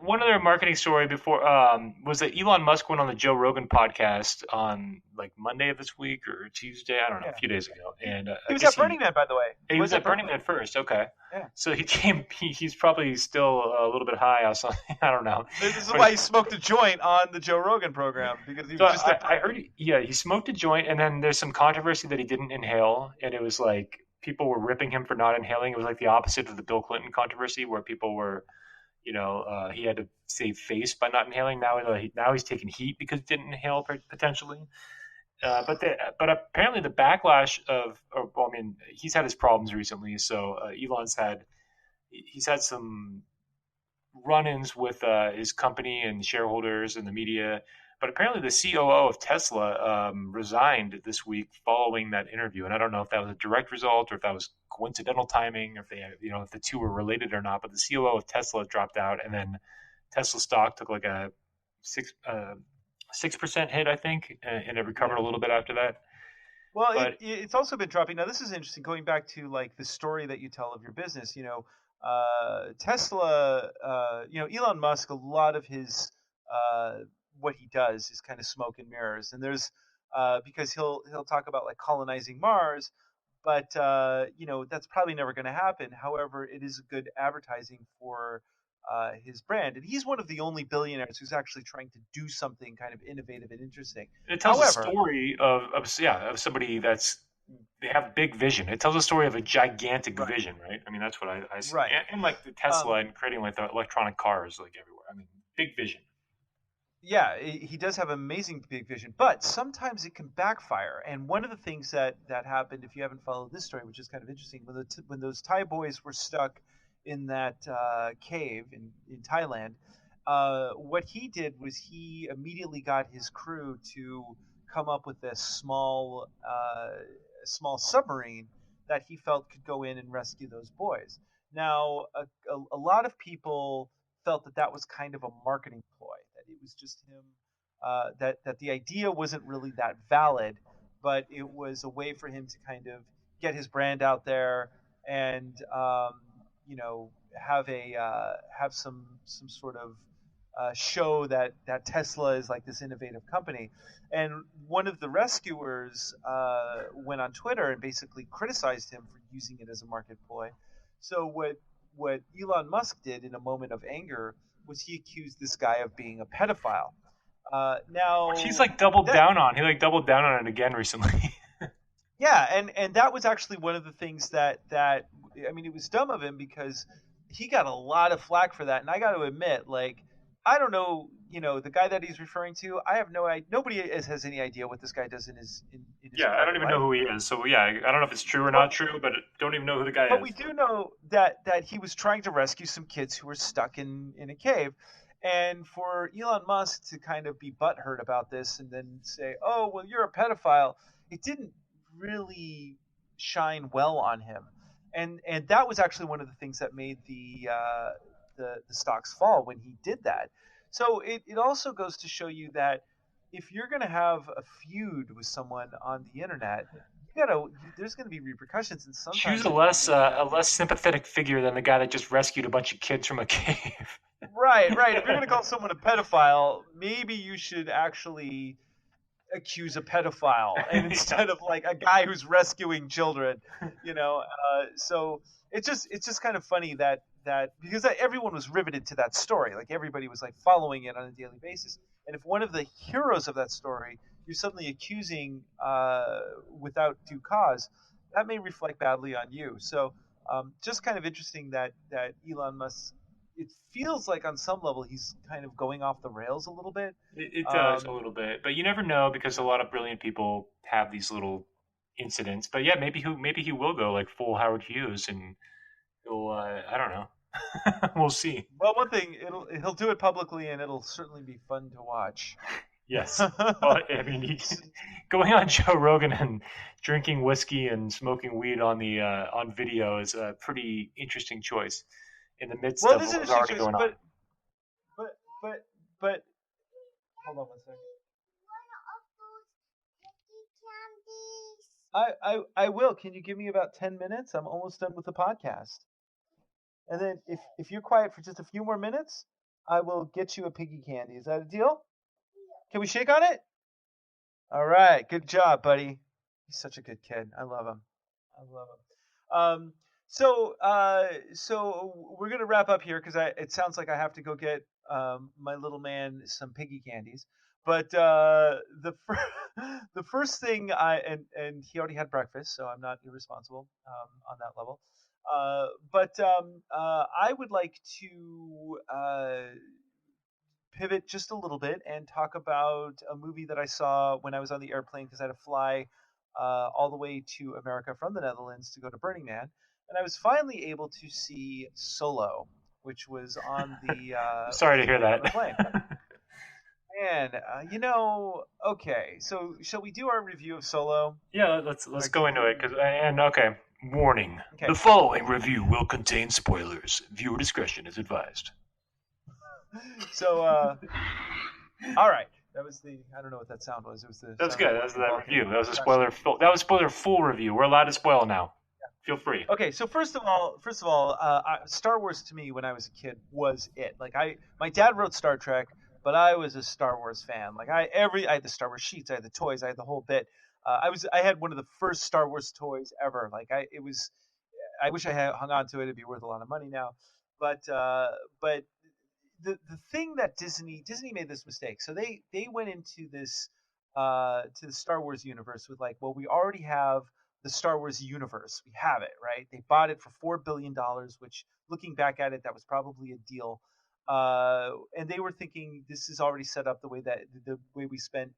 One other marketing story before was that Elon Musk went on the Joe Rogan podcast on like Monday of this week or Tuesday, I don't know, a few days ago, and he was at Burning Man, by the way. He was at Burning Man first. Okay, yeah. So he's probably still a little bit high or something. I don't know. This is why he smoked a joint on the Joe Rogan program because he was I heard. Yeah, he smoked a joint, and then there's some controversy that he didn't inhale, and it was like people were ripping him for not inhaling. It was like the opposite of the Bill Clinton controversy, where people were, he had to save face by not inhaling. Now he's taking heat because he didn't inhale potentially. But apparently the backlash he's had his problems recently. So he's had some run-ins with his company and shareholders and the media. But apparently the COO of Tesla resigned this week following that interview, and I don't know if that was a direct result or if that was coincidental timing, or if the two were related or not. But the COO of Tesla dropped out, and then Tesla stock took like a 6% hit, I think, and it recovered a little bit after that. Well, it's also been dropping. Now, this is interesting. Going back to like the story that you tell of your business, Tesla, Elon Musk, a lot of his what he does is kind of smoke and mirrors, and there's because he'll talk about like colonizing Mars, but that's probably never going to happen. However, it is good advertising for his brand, and he's one of the only billionaires who's actually trying to do something kind of innovative and interesting. It tells a story of somebody they have big vision. It tells a story of a gigantic vision, right? I mean, that's what I see. Right. And like the Tesla and creating like the electronic cars like everywhere. I mean, big vision. Yeah, he does have amazing big vision, but sometimes it can backfire. And one of the things that happened, if you haven't followed this story, which is kind of interesting, when those Thai boys were stuck in that cave in Thailand, what he did was he immediately got his crew to come up with this small submarine that he felt could go in and rescue those boys. Now, a lot of people felt that was kind of a marketing ploy, that it was just him, that the idea wasn't really that valid, but it was a way for him to kind of get his brand out there and have some sort of show that Tesla is like this innovative company. And one of the rescuers went on Twitter and basically criticized him for using it as a market ploy. So what Elon Musk did in a moment of anger was he accused this guy of being a pedophile. Now he's like doubled down on it again recently. Yeah, and that was actually one of the things that I mean, it was dumb of him because he got a lot of flack for that. And I got to admit, like, I don't know, the guy that he's referring to, I have no idea. Nobody has any idea what this guy does in his I don't even know who he is. So yeah, I don't know if it's true or not true, but don't even know who the guy is. But we do know that he was trying to rescue some kids who were stuck in a cave. And for Elon Musk to kind of be butthurt about this and then say, oh, well, you're a pedophile, it didn't really shine well on him. And that was actually one of the things that made the stocks fall when he did that. So it also goes to show you that if you're going to have a feud with someone on the internet, there's going to be repercussions, and sometimes choose a less sympathetic figure than the guy that just rescued a bunch of kids from a cave. Right. If you're going to call someone a pedophile, maybe you should actually accuse a pedophile, and instead of like a guy who's rescuing children, so it's just kind of funny that because everyone was riveted to that story, like everybody was like following it on a daily basis, and if one of the heroes of that story you're suddenly accusing without due cause, that may reflect badly on you. So just kind of interesting that Elon Musk, it feels like on some level he's kind of going off the rails a little bit. It does a little bit, but you never know because a lot of brilliant people have these little incidents. But yeah, maybe he will go like full Howard Hughes, and he'll I don't know. We'll see. Well, one thing, he'll do it publicly, and it'll certainly be fun to watch. Yes. Well, I mean, going on Joe Rogan and drinking whiskey and smoking weed on the on video is a pretty interesting choice in the midst of what's already going on. But hold on one second. I will. Can you give me about 10 minutes? I'm almost done with the podcast. And then if you're quiet for just a few more minutes, I will get you a piggy candy. Is that a deal? Can we shake on it? All right. Good job, buddy. He's such a good kid. I love him. So we're going to wrap up here because it sounds like I have to go get my little man some piggy candies. But the first thing and he already had breakfast, so I'm not irresponsible on that level. But I would like to pivot just a little bit and talk about a movie that I saw when I was on the airplane because I had to fly all the way to America from the Netherlands to go to Burning Man. And I was finally able to see Solo, which was on the sorry to hear that. Plane. And okay. So shall we do our review of Solo? Yeah, let's go into it okay. Warning: the following review will contain spoilers. Viewer discretion is advised. So, all right. That was I don't know what that sound was. It was the. That's good. That was that review. That was a spoiler. That was spoiler full review. We're allowed to spoil now. Feel free. Okay, so first of all, Star Wars to me when I was a kid was it. Like my dad wrote Star Trek, but I was a Star Wars fan. Like I had the Star Wars sheets, I had the toys, I had the whole bit. I had one of the first Star Wars toys ever. Like I wish I had hung on to it. It'd be worth a lot of money now. But the thing that Disney made this mistake. So they went into this to the Star Wars universe with like, well, we already have the Star Wars universe. We have it, right? They bought it for $4 billion, which looking back at it, that was probably a deal. And they were thinking this is already set up the way we spent,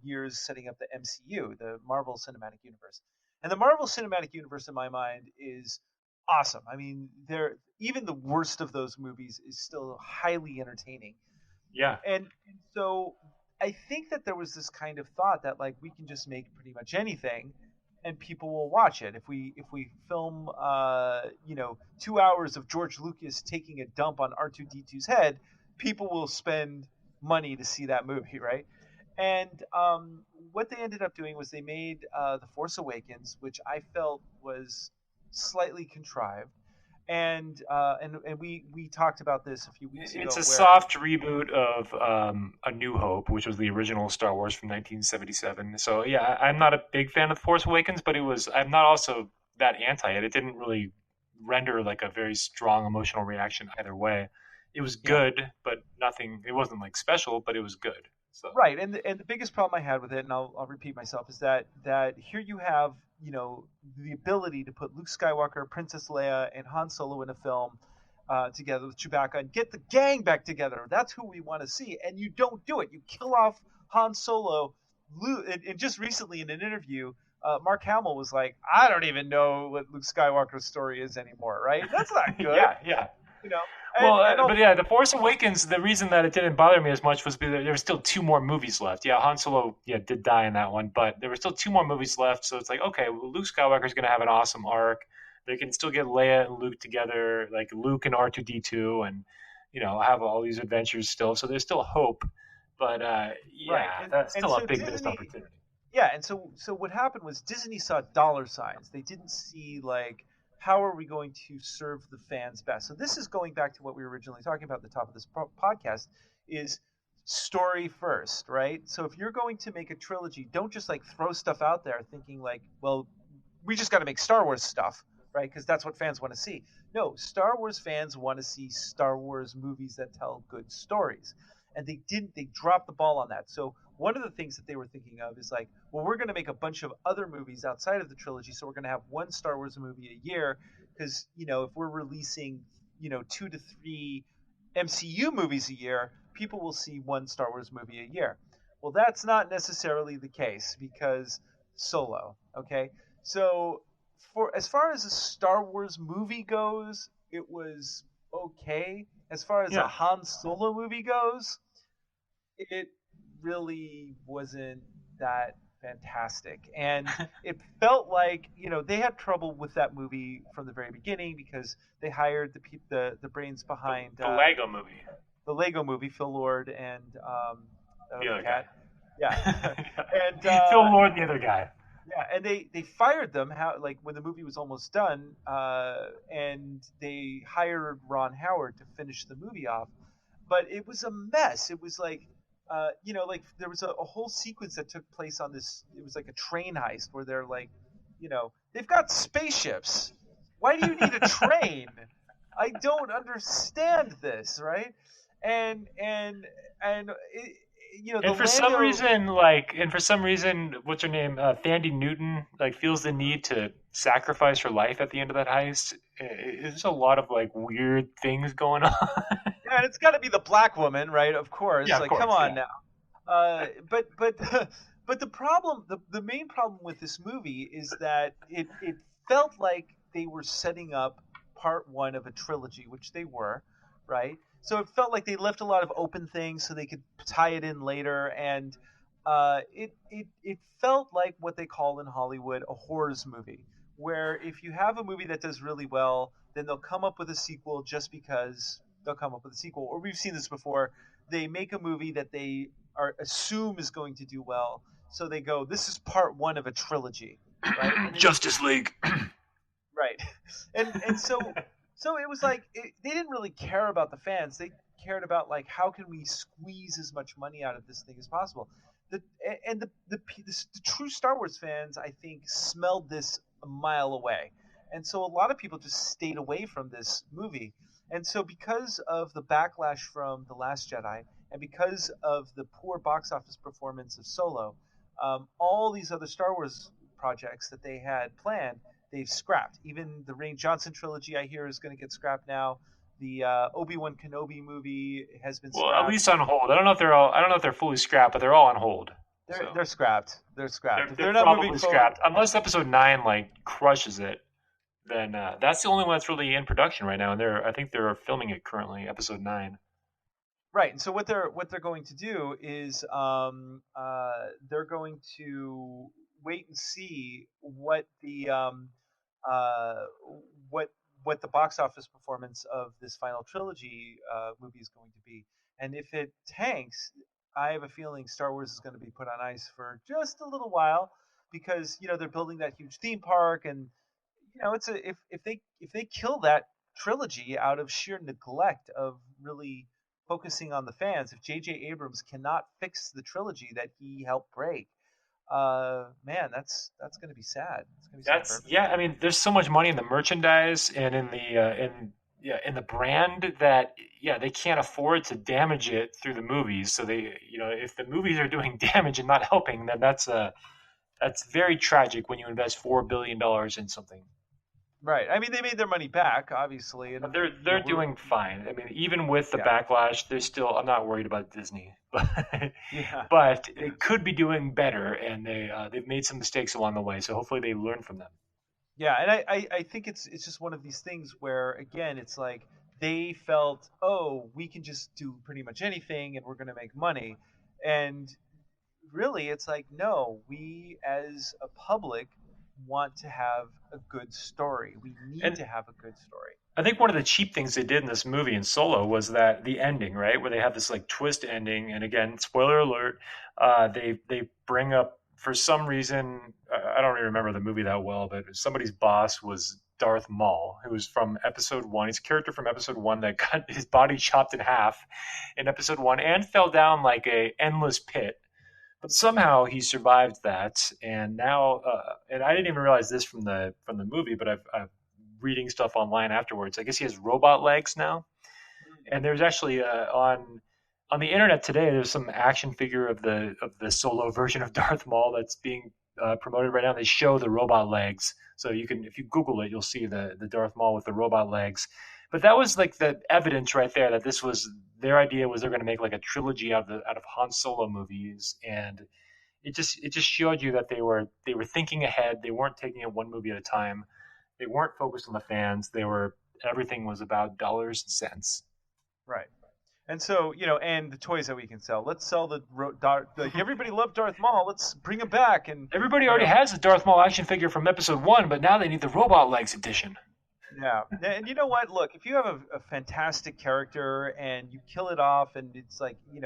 years setting up the MCU, the Marvel Cinematic Universe. And the Marvel Cinematic Universe, in my mind, is awesome. I mean, even the worst of those movies is still highly entertaining. Yeah. And so I think that there was this kind of thought that like we can just make pretty much anything and people will watch it. If we film 2 hours of George Lucas taking a dump on R2-D2's head, people will spend money to see that movie, right? And what they ended up doing was they made The Force Awakens, which I felt was slightly contrived. And we talked about this a few weeks ago. It's a soft reboot of A New Hope, which was the original Star Wars from 1977. So yeah, I'm not a big fan of The Force Awakens, but I'm not also that anti it. It didn't really render like a very strong emotional reaction either way. It was good, but nothing. It wasn't like special, but it was good. So. Right, and the biggest problem I had with it, and I'll repeat myself, is that here you have the ability to put Luke Skywalker, Princess Leia, and Han Solo in a film together with Chewbacca and get the gang back together. That's who we want to see, and you don't do it. You kill off Han Solo. And just recently in an interview, Mark Hamill was like, "I don't even know what Luke Skywalker's story is anymore." Right? That's not good. yeah. But The Force Awakens, the reason that it didn't bother me as much was because there were still 2 more movies left. Yeah, Han Solo did die in that one, but there were still 2 more movies left, so it's like, okay, well, Luke Skywalker's going to have an awesome arc. They can still get Leia and Luke together, like Luke and R2-D2, and, have all these adventures still, so there's still hope. But, that's still a big missed opportunity. Yeah, and so what happened was Disney saw dollar signs. They didn't see, like, how are we going to serve the fans best? So this is going back to what we were originally talking about at the top of this podcast, is story first, right? So if you're going to make a trilogy, don't just like throw stuff out there thinking like, well, we just got to make Star Wars stuff, right? Because that's what fans want to see. No, Star Wars fans want to see Star Wars movies that tell good stories. And they didn't, they dropped the ball on that. So one of the things that they were thinking of is like, well, we're going to make a bunch of other movies outside of the trilogy. So we're going to have one Star Wars movie a year. Because, you know, if we're releasing, you know, 2 to 3 MCU movies a year, people will see one Star Wars movie a year. Well, that's not necessarily the case because Solo, okay? So for as far as a Star Wars movie goes, it was okay. As far as a Han Solo movie goes, it really wasn't that fantastic. And it felt like, you know, they had trouble with that movie from the very beginning because they hired the brains behind the Lego movie. The Lego movie, Phil Lord and the other guy. Yeah. And Phil Lord and the other guy. Yeah, and they fired them when the movie was almost done, and they hired Ron Howard to finish the movie off. But it was a mess. It was like, you know, like there was a whole sequence that took place on this. It was like a train heist where they're like, you know, they've got spaceships. Why do you need a train? I don't understand this, right? And it, you know, and for some reason, what's her name? Thandie Newton, like, feels the need to sacrifice her life at the end of that heist. There's a lot of like weird things going on. Yeah, and it's got to be the black woman, right? Of course. Yeah, like, come on now. But the problem, the main problem with this movie is that it felt like they were setting up part one of a trilogy, which they were, right? So it felt like they left a lot of open things so they could tie it in later, and it felt like what they call in Hollywood a horrors movie, where if you have a movie that does really well, then they'll come up with a sequel just because they'll come up with a sequel. Or we've seen this before. They make a movie that they assume is going to do well, so they go, this is part one of a trilogy, right? Justice League. Right. And so it was like they didn't really care about the fans. They cared about like how can we squeeze as much money out of this thing as possible. The true Star Wars fans, I think, smelled this a mile away, and so a lot of people just stayed away from this movie. And so because of the backlash from The Last Jedi, and because of the poor box office performance of Solo, all these other Star Wars projects that they had planned, they've scrapped. Even the Rian Johnson trilogy, I hear, is going to get scrapped now. The Obi-Wan Kenobi movie has been scrapped. Well, at least on hold. I don't know if they're fully scrapped, but they're all on hold. They're scrapped. They're scrapped. They're not probably moving scrapped. Unless Episode 9 like crushes it, then that's the only one that's really in production right now. And I think they're filming it currently, Episode 9. Right. And so what they're going to do is they're going to wait and see what the what the box office performance of this final trilogy movie is going to be. And if it tanks, I have a feeling Star Wars is going to be put on ice for just a little while, because, you know, they're building that huge theme park, and, you know, if they kill that trilogy out of sheer neglect of really focusing on the fans, if J.J. Abrams cannot fix the trilogy that he helped break, man, that's going to be sad. It's going to be sad. I mean, there's so much money in the merchandise and in the brand that they can't afford to damage it through the movies. So they, you know, if the movies are doing damage and not helping, then that's very tragic when you invest $4 billion in something. Right. I mean, they made their money back, obviously, and they're doing fine. I mean, even with the backlash, they're still. I'm not worried about Disney, but they could be doing better, and they've made some mistakes along the way. So hopefully they learn from them. Yeah, and I think it's just one of these things where, again, it's like they felt, oh, we can just do pretty much anything and we're going to make money, and really, it's like, no, we as a public want to have a good story. We need to have a good story. I think one of the cheap things they did in this movie in Solo was that the ending, right, where they have this like twist ending, and again, spoiler alert, they bring up, for some reason, I don't really remember the movie that well, but somebody's boss was Darth Maul, who was from episode 1. He's a character from episode 1 that got his body chopped in half in episode 1 and fell down like a endless pit. But somehow he survived that, and now, and I didn't even realize this from the movie, but I've reading stuff online afterwards. I guess he has robot legs now, and there's actually on the internet today, there's some action figure of the Solo version of Darth Maul that's being promoted right now. They show the robot legs, so you can, if you Google it, you'll see the Darth Maul with the robot legs. But that was like the evidence right there that this was their idea, was they're going to make like a trilogy out of Han Solo movies, and it just showed you that they were thinking ahead. They weren't taking it one movie at a time. They weren't focused on the fans. Everything was about dollars and cents. Right. And so, and the toys that we can sell. Let's sell everybody loved Darth Maul. Let's bring him back. And everybody already has the Darth Maul action figure from episode 1, but now they need the robot legs edition. Yeah. And you know what? Look, if you have a fantastic character and you kill it off, and it's like, we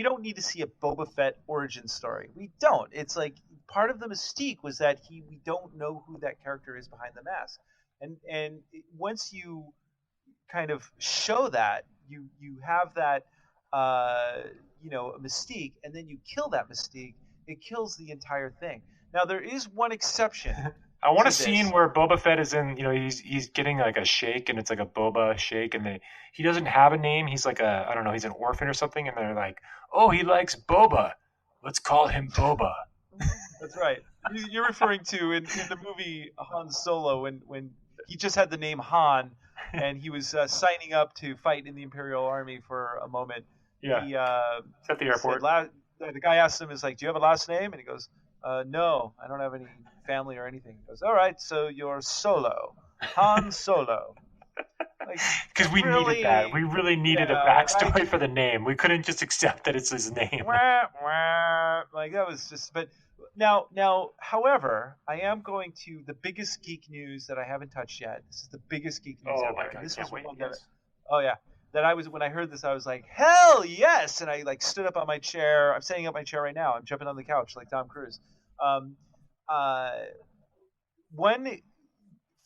don't need to see a Boba Fett origin story. We don't. It's like part of the mystique was that we don't know who that character is behind the mask. And once you kind of show that, you have that, mystique, and then you kill that mystique, it kills the entire thing. Now, there is one exception. I want a scene where Boba Fett is in, he's getting like a shake, and it's like a boba shake, and he doesn't have a name. He's like he's an orphan or something, and they're like, oh, he likes boba. Let's call him Boba. That's right. You're referring to in the movie Han Solo when he just had the name Han, and he was signing up to fight in the Imperial Army for a moment. Yeah. He, at the airport. The guy asked him, "Is like, do you have a last name?" And he goes, "No, I don't have any family or anything." He goes, "All right, so you're Solo, Han Solo." Because we needed that. We really needed a backstory for the name. We couldn't just accept that it's his name. Like that was just. But now, however, I am going to the biggest geek news that I haven't touched yet. This is the biggest geek news ever. My God, this can't was wait. Yes. Oh yeah. When I heard this, I was like, hell yes! And I stood up on my chair. I'm standing up my chair right now. I'm jumping on the couch like Tom Cruise. One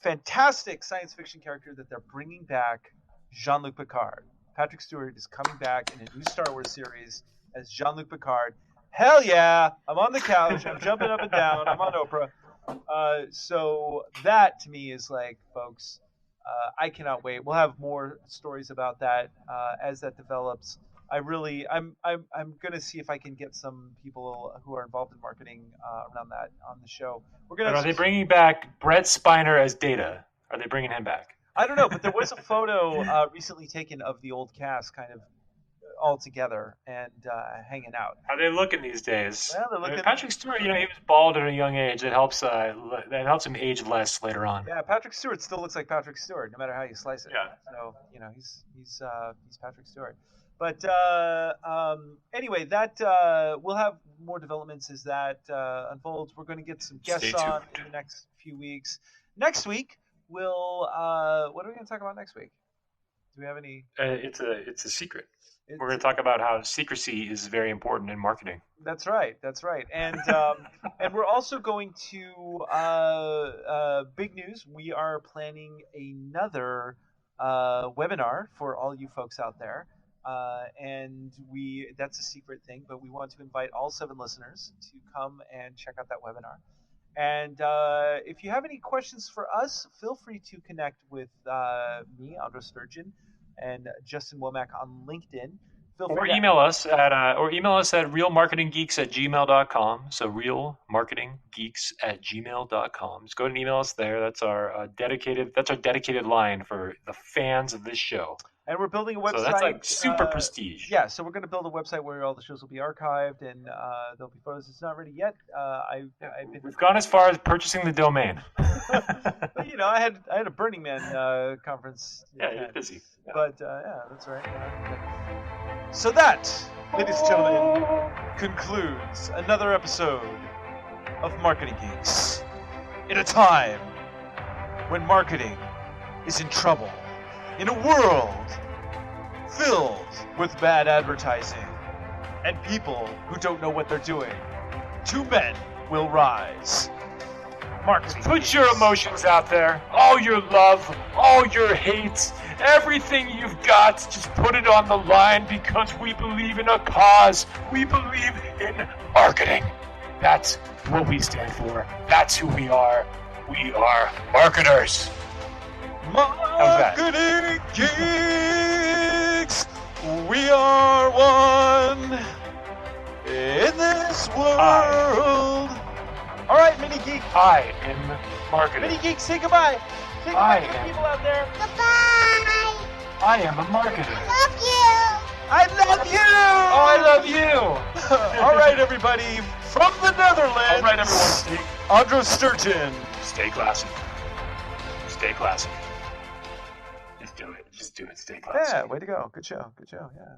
fantastic science fiction character that they're bringing back, Jean-Luc Picard. Patrick Stewart is coming back in a new Star Wars series as Jean-Luc Picard. Hell yeah! I'm on the couch. I'm jumping up and down. I'm on Oprah. So that to me is like, folks, I cannot wait. We'll have more stories about that as that develops. I'm gonna see if I can get some people who are involved in marketing around that on the show. Are they bringing back Brett Spiner as Data? Are they bringing him back? I don't know, but there was a photo recently taken of the old cast, kind of all together and hanging out. How are they looking these days? Well, they're looking. Patrick Stewart, he was bald at a young age. That helps him age less later on. Yeah, Patrick Stewart still looks like Patrick Stewart, no matter how you slice it. Yeah. So he's Patrick Stewart. But anyway, that we'll have more developments as that unfolds. We're going to get some guests on in the next few weeks. Next week, what are we going to talk about next week? Do we have any? It's a secret. We're going to talk about how secrecy is very important in marketing. That's right. And and we're also going to big news. We are planning another webinar for all you folks out there. And that's a secret thing, but we want to invite all 7 listeners to come and check out that webinar. And if you have any questions for us, feel free to connect with me, Andros Sturgeon, and Justin Womack on LinkedIn. Or email us at realmarketinggeeks@gmail.com. So realmarketinggeeks@gmail.com. Just go ahead and email us there. That's our dedicated line for the fans of this show. And we're building a website. So that's like super prestige. Yeah, so we're going to build a website where all the shows will be archived and there'll be photos. It's not ready yet. We've gone as far as purchasing the domain. But, I had a Burning Man conference. Yeah, you're busy. Yeah. But that's right. So that, ladies and gentlemen, concludes another episode of Marketing Geeks. In a time when marketing is in trouble. In a world filled with bad advertising and people who don't know what they're doing, 2 men will rise. Marketing. Put your emotions out there. All your love, all your hate, everything you've got, just put it on the line because we believe in a cause. We believe in marketing. That's what we stand for. That's who we are. We are marketers. Marketing Geeks! We are one in this world. All right, Mini Geek. I am marketing. Mini Geek, say goodbye. Say goodbye to the people out there. Goodbye. I am a marketer. Love you. I love you. Oh, I love you. All right, everybody, from the Netherlands. All right, everyone, Andros Sturgeon. Stay classy. Stay classy. Just do it. Just do it. Stay classy. Yeah, way to go. Good show. Good show. Yeah.